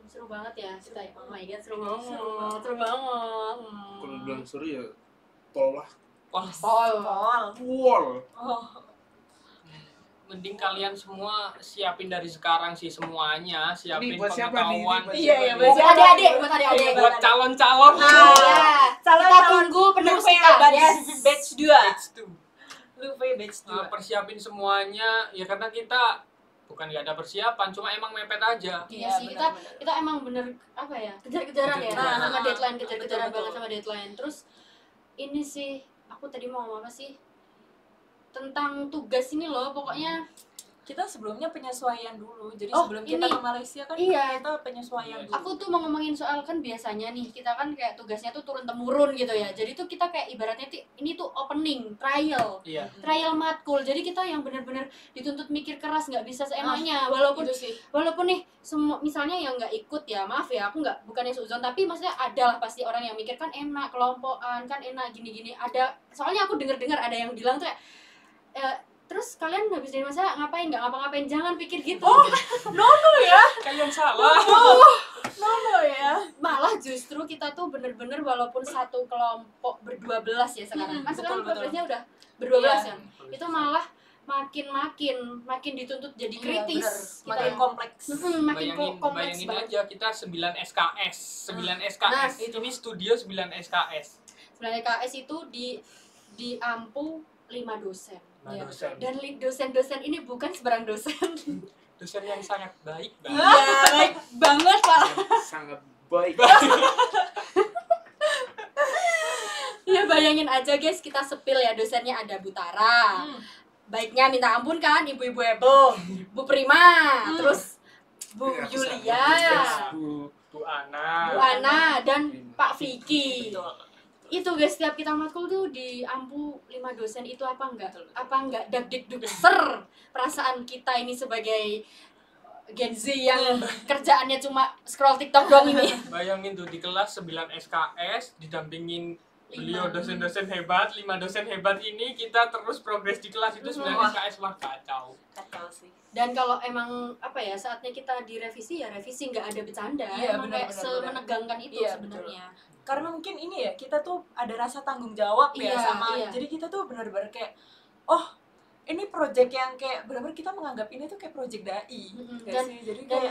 seru banget ya kita. Oh my god, seru banget. Kalau bilang seru ya tol lah. Pol. Pol. Oh, Mending kalian semua siapin dari sekarang sih semuanya, siapin Ini buat siapa nih? pengetahuan. Ini buat Iya, siapa iya, nih? buat Buat adik-adik, buat adik-adik. Buat calon-calon. Ya, calon kita tunggu penerus kita. Yes. batch 2. Batch 2. Luve batch 2. Nah, persiapin semuanya ya, karena kita bukan nggak ada persiapan, cuma emang mepet aja. Iya sih, kita emang bener apa ya, kejar-kejaran ya, Kejar-kejaran. sama deadline, kejar-kejaran Betul, banget betul. sama deadline. Terus ini sih, aku tadi mau ngomong apa sih, tentang tugas ini loh, pokoknya Kita sebelumnya penyesuaian dulu. Jadi Oh, sebelum kita ini. ke Malaysia kan Iya. kita penyesuaian Iya. dulu. aku tuh mau ngomongin soal kan biasanya nih kita kan kayak tugasnya tuh turun temurun gitu ya. Jadi tuh kita kayak ibaratnya ini tuh opening trial Iya. matkul. Jadi kita yang benar-benar dituntut mikir keras, nggak bisa seenaknya. Walaupun Itu sih. walaupun nih semua misalnya yang nggak ikut ya, maaf ya, aku nggak bukannya suzon, tapi maksudnya ada lah pasti orang yang mikir kan enak kelompokan kan enak gini-gini. Ada, soalnya aku dengar ada yang bilang tuh kayak terus kalian habis dari masa ngapain, nggak ngapa-ngapain, jangan pikir gitu. Kalian salah. Nono ya. Malah justru kita tuh bener-bener walaupun satu kelompok ber-12 ya sekarang, kan sekarang betul. 12-nya udah ber-12 Iya. ya, itu malah makin dituntut jadi kritis. Iya, Kita makin yang- kompleks. makin kompleks Bayangin banget. aja kita 9 SKS. 9 SKS. Nah, Ini studio 9 SKS. Sebenarnya KS itu diampu 5 dosen. Nah, Iya, dosen. Dan dosen-dosen ini bukan sebarang dosen. Dosen yang sangat baik banget. Iya, baik banget Pak. Sangat baik. Ya bayangin aja guys, kita sepil ya, dosennya ada Bu Tara. Baiknya minta ampun kan, ibu-ibu heboh, Bu Prima, terus Bu Ya, aku Yulia, sangat Bu. Bu Ana. Bu Ana, dan Pak Vicky. Betul. Itu guys, setiap kita matkul tuh diampu 5 dosen. Itu apa enggak dagdikdukser perasaan kita ini sebagai Gen Z yang kerjaannya cuma scroll TikTok dong ini. Bayangin tuh di kelas 9 SKS didampingin beliau 5. dosen-dosen hebat, 5 dosen hebat ini, kita terus progres di kelas itu 9 Wah. SKS. Wah, kacau. Kacau sih. Dan kalau emang apa ya, saatnya kita direvisi ya revisi, nggak ada bercanda. Iya, Emang benar, kayak benar, semenegangkan itu Iya, sebenarnya. Karena mungkin ini ya, kita tuh ada rasa tanggung jawab ya Iya, sama. iya. Jadi kita tuh benar-benar kayak, oh ini project yang kayak benar-benar kita menganggap ini tuh kayak project dai. Mm-mm. Nggak Dan- sih? Jadi Dan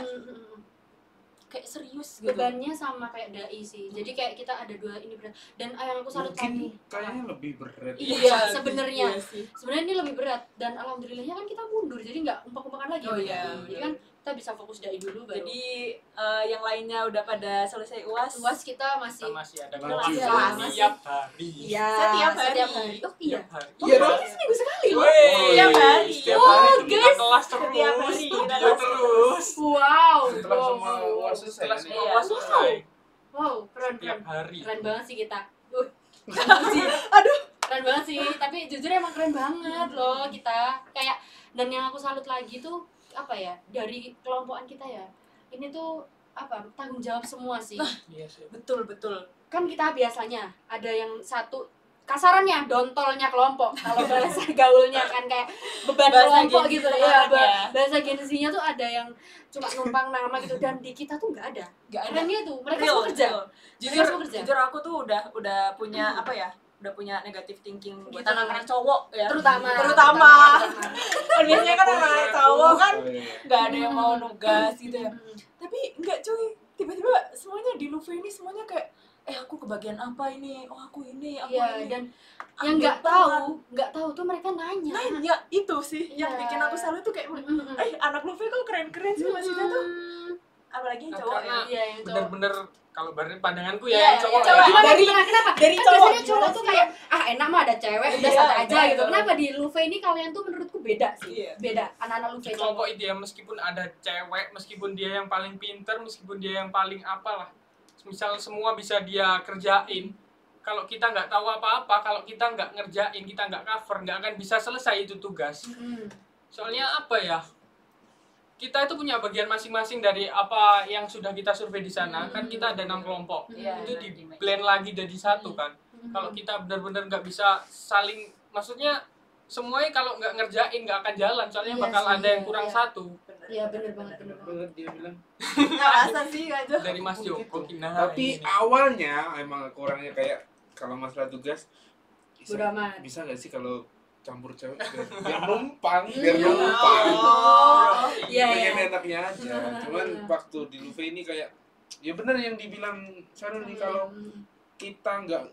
kayak serius gitu. bebannya sama kayak dai sih. Jadi kayak kita ada 2 ini berat. Dan yang aku salut tadi, Mungkin kayaknya lebih berat. Iya, sebenarnya. Iya sih. sebenarnya ini lebih berat, dan alhamdulillahnya kan kita mundur, jadi nggak umpak-umpakan lagi. Oh, iya, Jadi kan kita bisa fokus dai dulu baru. Jadi yang lainnya udah pada selesai UAS. UAS kita Kita masih masih ada Masih, kelas masih. setiap hari. iya, Setiap hari. Oh iya. Setiap hari. Oh, Iya berarti seminggu sekali loh. Wey, Setiap hari. Setiap Oh, hari. Kita kelas terus, Setiap hari kita studio kelas terus. Wow. Setelah semua UAS selesai Setelah kan semua ya? UAS selesai. Wow, keren Setiap hari. Keren banget sih kita. Aduh. Keren banget sih, tapi jujur emang keren banget loh kita. Kayak, dan yang aku salut lagi tuh apa ya, dari kelompokan kita ya. Ini tuh apa, tanggung jawab semua sih. Iya sih. Betul. Kan kita biasanya ada yang satu kasarannya dontolnya kelompok, kalau bahasa gaulnya kan kayak beban Bahasa kelompok Gen Z gitu ya. sekarang ya. Bahasa Gen Z-nya tuh ada yang cuma numpang nama gitu, dan di kita tuh nggak ada. Gak ada. Kerennya tuh mereka Real, semua kerja. real. Mereka semua kerja. Jujur aku tuh udah punya apa ya? Udah punya negative thinking buat Gitu. anak-anak cowok ya. Terutama. Kan biasanya kan anak-anak cowok kan Oh, iya. nggak ada yang mau nugas gitu ya. Mm. Tapi enggak cuy, tiba-tiba semuanya di Luve ini semuanya kayak aku kebagian apa ini? Oh aku ini, aku Iya, ini. dan Ambil yang nggak peran. tahu tuh mereka nanya. Nah, ya itu sih yang Iya. bikin aku salut tuh kayak Mm-mm. anak Luffy kok keren-keren sih maksudnya tuh. Apalagi yang cowok Karena ya. Iya, yang cowok. bener-bener kalau dari pandanganku Iya, ya yang cowok cowok. ya. Gimana, Dari- kenapa? dari Kan cowok biasanya cowok gimana tuh sih? kayak enak mah ada cewek udah Iya, santai aja gitu. betul. Kenapa di Luffy ini kalian tuh menurutku beda sih. Iya. Beda anak-anak Luffy Di kelompok itu ya, meskipun ada cewek, meskipun dia yang paling pinter, meskipun dia yang paling apalah, misal semua bisa dia kerjain, kalau kita nggak tahu apa-apa, kalau kita nggak ngerjain, kita nggak cover, nggak akan bisa selesai itu tugas. Soalnya apa ya, kita itu punya bagian masing-masing dari apa yang sudah kita survei di sana. Kan kita ada 6 kelompok, Iya, itu benar, di Dimas. blend lagi jadi satu kan. Kalau kita benar-benar nggak bisa saling, maksudnya semuanya kalau nggak ngerjain nggak akan jalan, soalnya Iya bakal sih, ada yang kurang iya. satu. Iya bener banget. Banget dia bilang. Ngerasa sih aja. Dari Mas Joko. Nah, Tapi ini. awalnya emang aku orangnya kayak kalau masalah tugas Bodo amat. bisa nggak sih kalau campur cewek biar numpang, Oh. Iya, pengen iya. enaknya aja. Cuman waktu di Luffy ini kayak ya bener yang dibilang Sarul nih, kalau kita nggak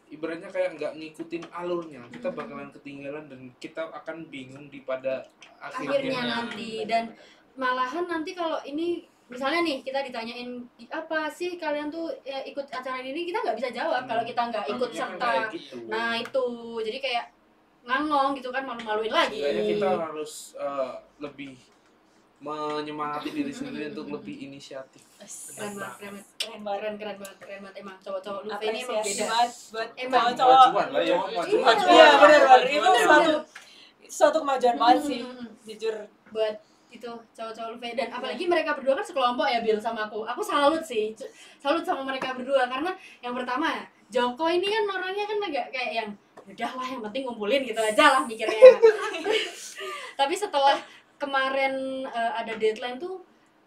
ibaratnya kayak nggak ngikutin alurnya, kita bakalan ketinggalan dan kita akan bingung di pada akhirnya nanti. Dan malahan nanti kalau ini misalnya nih kita ditanyain apa sih kalian tuh ya, ikut acara ini, kita nggak bisa jawab kalau kita nggak ikut Takutnya kan serta. kayak gitu. Nah itu jadi kayak ngangong gitu kan, malu-maluin lagi. Kayaknya kita harus lebih menyemangati diri sendiri untuk lebih inisiatif. Keren banget, keren banget emang cowok-cowok Luffy ini emang Apresiasi beda. banget buat Emang cowok-cowok. Kemajuan lah ya, kemajuan. Iya benar benar. Itu Bener. suatu kemajuan banget sih, jujur. Buat itu cowok-cowok Luffy, dan apalagi mereka berdua kan sekelompok ya Bill sama aku salut sih, salut sama mereka berdua. Karena yang pertama Joko ini kan orangnya kan agak kayak yang udah lah yang penting ngumpulin gitu aja lah mikirnya. Tapi setelah kemarin ada deadline tuh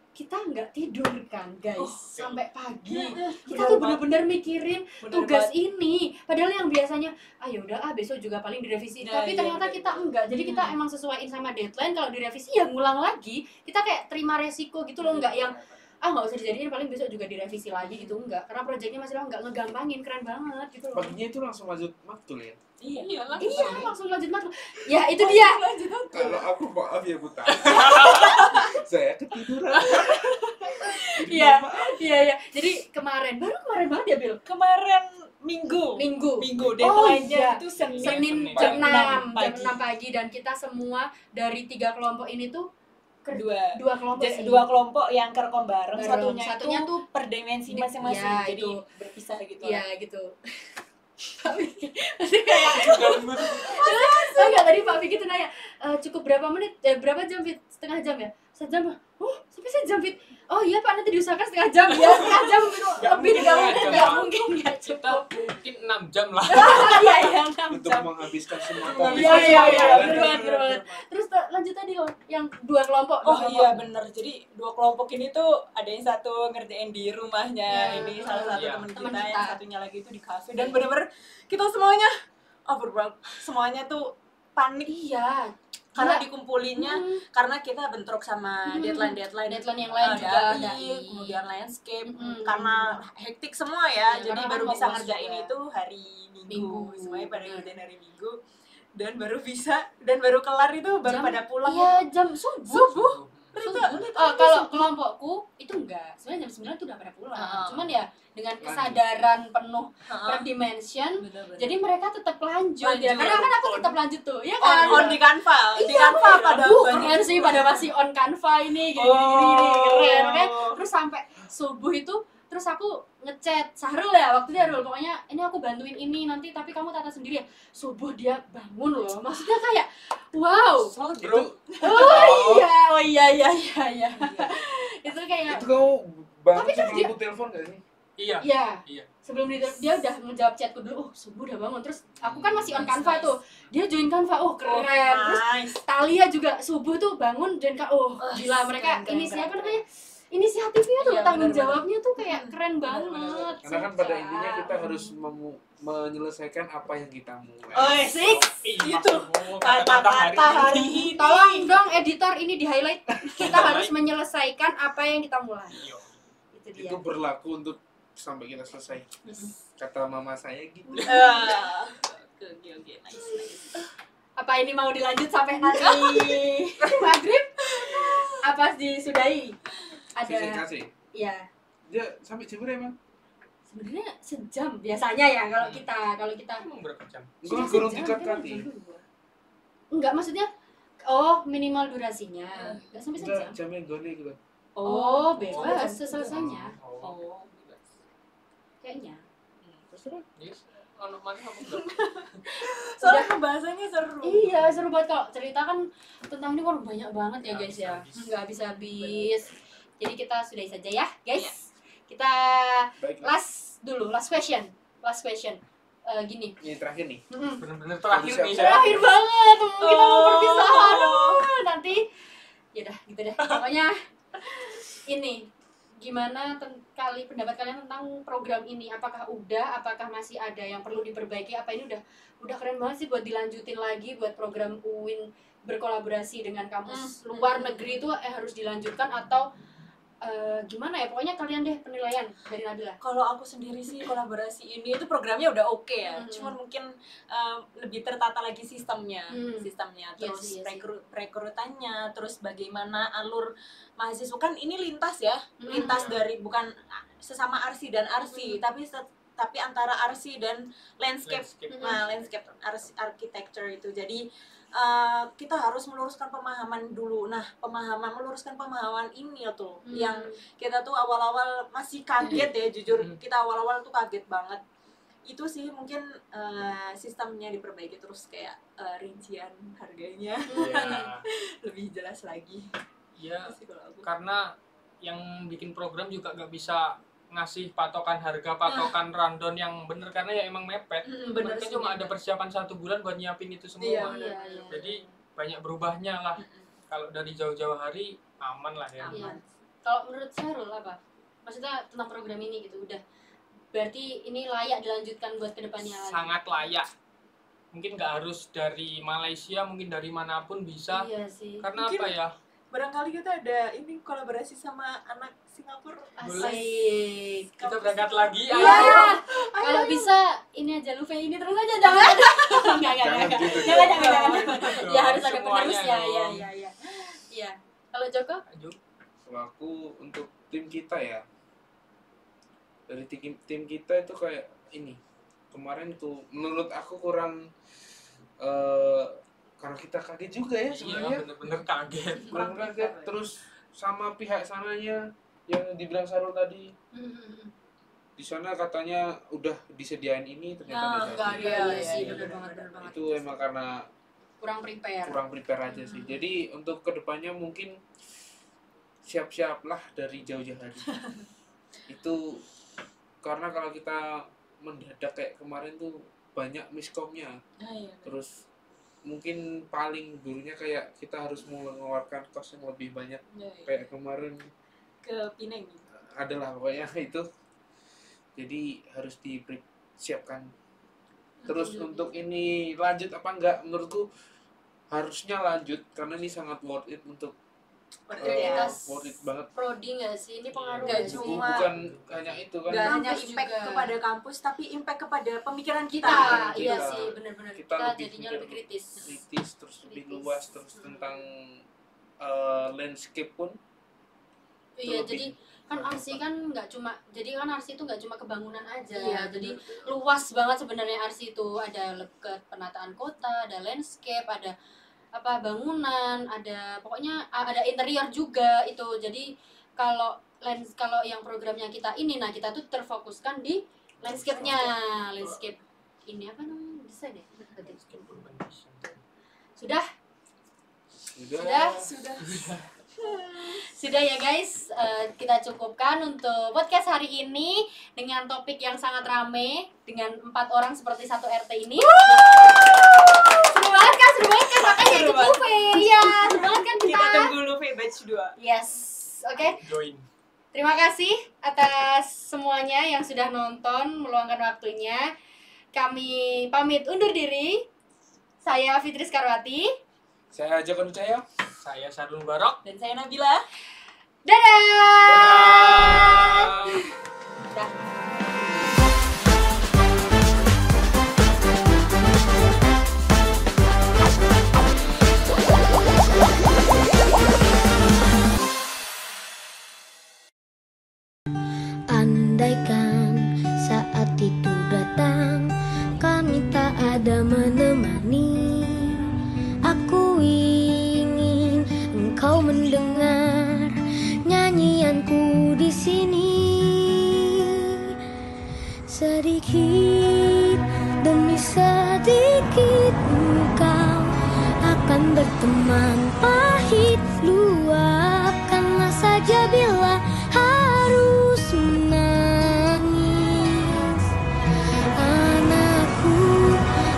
kita nggak tidur kan guys, sampai pagi. Kita tuh bener-bener mikirin tugas ini, padahal yang biasanya ayo udah besok juga paling direvisi, Nah, tapi iya, ternyata bener. kita enggak. Jadi kita emang sesuaiin sama deadline, kalau direvisi ya ngulang lagi. Kita kayak terima resiko gitu loh, enggak yang nggak usah dijadiin, paling besok juga direvisi lagi gitu, enggak. Karena proyeknya masih lama, nggak ngegampangin, keren banget gitu loh. Paginya itu langsung lanjut maktul ya. Iya lah. Iya, langsung lanjut matkul. Ya itu dia. Kalau aku maaf ya Buta. Saya ketiduran. Jadi Iya. maaf. Iya. Jadi kemarin banget ya Bill. Kemarin Minggu Minggu. deadline-nya iya. itu Senin. Senin Jam jam 6 pagi. pagi, dan kita semua dari 3 kelompok ini tuh Dua kelompok sih. dua kelompok yang kerekam bareng, Bareng. satunya Satunya itu tuh per dimensi di- masing-masing, ya, jadi itu. berpisah gitu. Iya gitu. Masih kayak enggak, tadi Pak Vicky tuh nanya cukup berapa menit, berapa jam Fit? Setengah jam ya? 1 jam. Sampai 1 jam Fit. Oh iya Pak, nanti diusahakan setengah jam. Ya setengah jam lebih mungkin nggak mungkin nggak Kita cukup. mungkin 6 jam lah. Iya 6 Untuk jam. menghabiskan semua Iya, pelajaran. bener banget. Terus lanjut tadi loh, yang 2 kelompok. Oh dua iya kelompok. bener, jadi dua kelompok ini tuh ada yang satu ngerjain di rumahnya, Ya, ini salah satu iya. teman Teman kita, kita. yang satunya lagi itu di kafe, dan bener-bener kita semuanya overwhelmed, semuanya tuh panik Iya. karena Gila. dikumpulinnya, karena kita bentrok sama deadline Deadline yang lain juga, dai, kemudian landscape, Mm-mm. karena hektik semua ya, Iya, jadi karena baru kan bisa fokus ngerjain juga. itu hari Minggu, Minggu, semuanya pada bener. ngerjain hari Minggu, dan baru bisa, dan baru kelar itu baru Jam- pada pulang. Iya, jam subuh. Subuh. Kalau kelompokku itu enggak, sebenarnya jam 9 itu udah pada pulang. Heeh. Cuman ya dengan Lanjut. kesadaran penuh Heeh. per dimension, Bener-bener. jadi mereka tetap lanjut ya. Lanjut. Karena kan aku tetap lanjut tuh, ya kan? on di Canva, di Iya, Canva pada keren sih, pada masih on Canva ini gini, keren. Oke, terus sampai subuh itu, terus aku ngechat Sahrul ya, waktu itu Sahrul, pokoknya ini aku bantuin ini nanti, tapi kamu tata sendiri ya. Subuh dia bangun loh, maksudnya kayak wow. Itu Oh iya. Itu kayak itu kamu bangun Tapi kan sebelum dia- aku telepon gak sih? Iya. iya. Sebelum dia udah ngejawab chatku dulu, subuh udah bangun. Terus aku kan masih on Canva tuh. Dia join Canva, keren. Terus nice. Talia juga subuh tuh bangun join gila, mereka keren, inisiatif keren. namanya. Inisiatifnya tuh, Iya, tanggung benar-benar. jawabnya tuh kayak keren Benar-benar. banget. Karena kan pada intinya kita harus menyelesaikan apa yang kita mulai. Oh, sih. Itu kata-kata hari ini. Tolong dong editor ini di highlight. Kita harus menyelesaikan apa yang kita mulai. Iya. Itu dia. Itu berlaku untuk sampai kita selesai. Kata mama saya gitu. Oke, nice. Apa ini mau dilanjut sampai nanti maghrib? pas disudahi ada CCKC. ya Dia sampai jam berapa emang? sebenarnya sejam biasanya ya kalau kita Emang berapa jam? Enggak Sudah kurang sejam, tiga kan? kali. Enggak, maksudnya minimal durasinya enggak sampai Enggak, sejam. jamnya gone gitu. Bebas selesainya Oh. kayaknya. Terserah. Yes. Ono mana kamu enggak? Soalnya pembahasannya seru. Iya, seru banget kalau cerita kan tentang ini kan banyak banget ya Nggak guys ya. habis-habis. Nggak habis-habis. Jadi kita sudahi saja ya, guys. Kita Baiklah. last question. Gini. Ini terakhir nih. Bener-bener terakhir Siap, nih. siap. Terakhir banget, kita mau berpisah. Aduh, nanti yaudah gitu deh. Pokoknya ini gimana pendapat kalian tentang program ini? Apakah masih ada yang perlu diperbaiki? Apa ini udah keren banget sih buat dilanjutin lagi buat program UIN berkolaborasi dengan kampus luar negeri itu harus dilanjutkan atau gimana ya? Pokoknya kalian deh penilaian dari Nabila. Kalau aku sendiri sih kolaborasi ini itu programnya udah oke ya. Cuman mungkin lebih tertata lagi sistemnya, Iya terus sih. rekrutannya, terus bagaimana alur mahasiswa kan ini lintas ya, lintas dari bukan sesama arsi dan arsi, tapi antara arsi dan landscape. Nah, landscape architecture itu. Jadi kita harus meluruskan pemahaman dulu. Nah, meluruskan pemahaman ini tuh yang kita tuh awal-awal masih kaget ya, jujur kita awal-awal tuh kaget banget. Itu sih mungkin sistemnya diperbaiki, terus kayak rincian harganya Iya. lebih jelas lagi. Iya. Sih kalau aku. Karena yang bikin program juga gak bisa ngasih patokan harga, patokan rundown yang bener karena ya emang mepet. Bener Mereka sih, cuma bener. ada persiapan 1 bulan buat nyiapin itu semua. Iya. Jadi banyak berubahnya lah. Kalau dari jauh-jauh hari aman lah ya. Iya. Kalau menurut Sarul apa? Maksudnya tentang program ini gitu udah berarti ini layak dilanjutkan buat kedepannya lagi. Sangat layak. Mungkin nggak harus dari Malaysia, mungkin dari manapun bisa. Iya sih. Karena Mungkin apa ya? Barangkali kita ada ini kolaborasi sama anak Singapura. Asik. Kita berangkat lagi. Iya. Ayo. Kalau bisa ini aja Luffy ini terus aja jangan. Enggak. Jangan gitu, Jangan. Ya harus ada Semuanya penerusnya. dong. Iya. Iya. Kalau Joko? Lanjut. Kalau aku untuk tim kita ya, dari tim kita itu kayak ini kemarin tuh menurut aku kurang karena kita kaget juga ya Iya, sebenarnya. bener-bener kaget. Kurang kaget terus sama pihak sananya yang dibilang Sarul tadi, di sana katanya udah disediain ini ternyata enggak tidak. ada. Iya sih, iya, bener iya. banget. Itu emang karena Kurang prepare. kurang prepare aja sih. Jadi untuk kedepannya mungkin siap-siaplah dari jauh-jauh hari. Itu karena kalau kita mendadak kayak kemarin tuh banyak miskomnya. Iya. Terus mungkin paling buruknya kayak kita harus mengeluarkan kos yang lebih banyak kayak kemarin Ke Pineng. adalah pokoknya itu. Jadi harus disiapkan. Terus untuk ini lanjut apa enggak, menurutku harusnya lanjut karena ini sangat worth it untuk Prioritas worth it banget. prodi nggak sih? Ini pengaruh Nggak nggak sih? cuma- Bukan hanya itu kan. Gak hanya Kampus impact juga. kepada kampus, tapi impact kepada pemikiran kita. Kita, iya Kita- sih, benar-benar. kita Kita lebih jadinya mikir lebih kritis. kritis terus lebih Kritis. luas terus tentang landscape pun Iya, lebih- jadi kan arsi kan nggak cuma, jadi kan arsi itu nggak cuma kebangunan aja. Iya, Jadi bener. luas banget sebenarnya arsi itu. Ada penataan kota, ada landscape, ada apa bangunan, ada pokoknya ada interior juga itu. Jadi kalau yang programnya kita ini, nah kita tuh terfokuskan di landscape-nya, landscape ini apa namanya desain ya? Sudah Sudah ya guys, kita cukupkan untuk podcast hari ini dengan topik yang sangat rame dengan 4 orang seperti satu RT ini. Seru banget kan, makanya ikut Luffy. Iya, seru banget kan Kita kita. tunggu Luffy batch 2. Yes, oke. Join. Terima kasih atas semuanya yang sudah nonton, meluangkan waktunya. Kami pamit undur diri. Saya Fitri Skarwati. saya Joko Nucaya. Saya Sarul Barok. Dan saya Nabila. Dadah. Dah. andaikan saat itu datang kami tak ada menemani. Aku ingin engkau mendengar nyanyianku di sini. Sedikit demi sedikit engkau akan berteman pahit. Luapkanlah saja bila harus menangis. Anakku,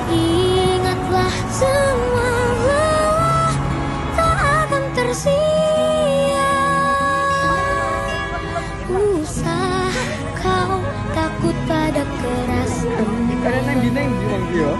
ingatlah semua lelah tak akan tersia. Usah kau takut pada keras. Karena nang di mang yo.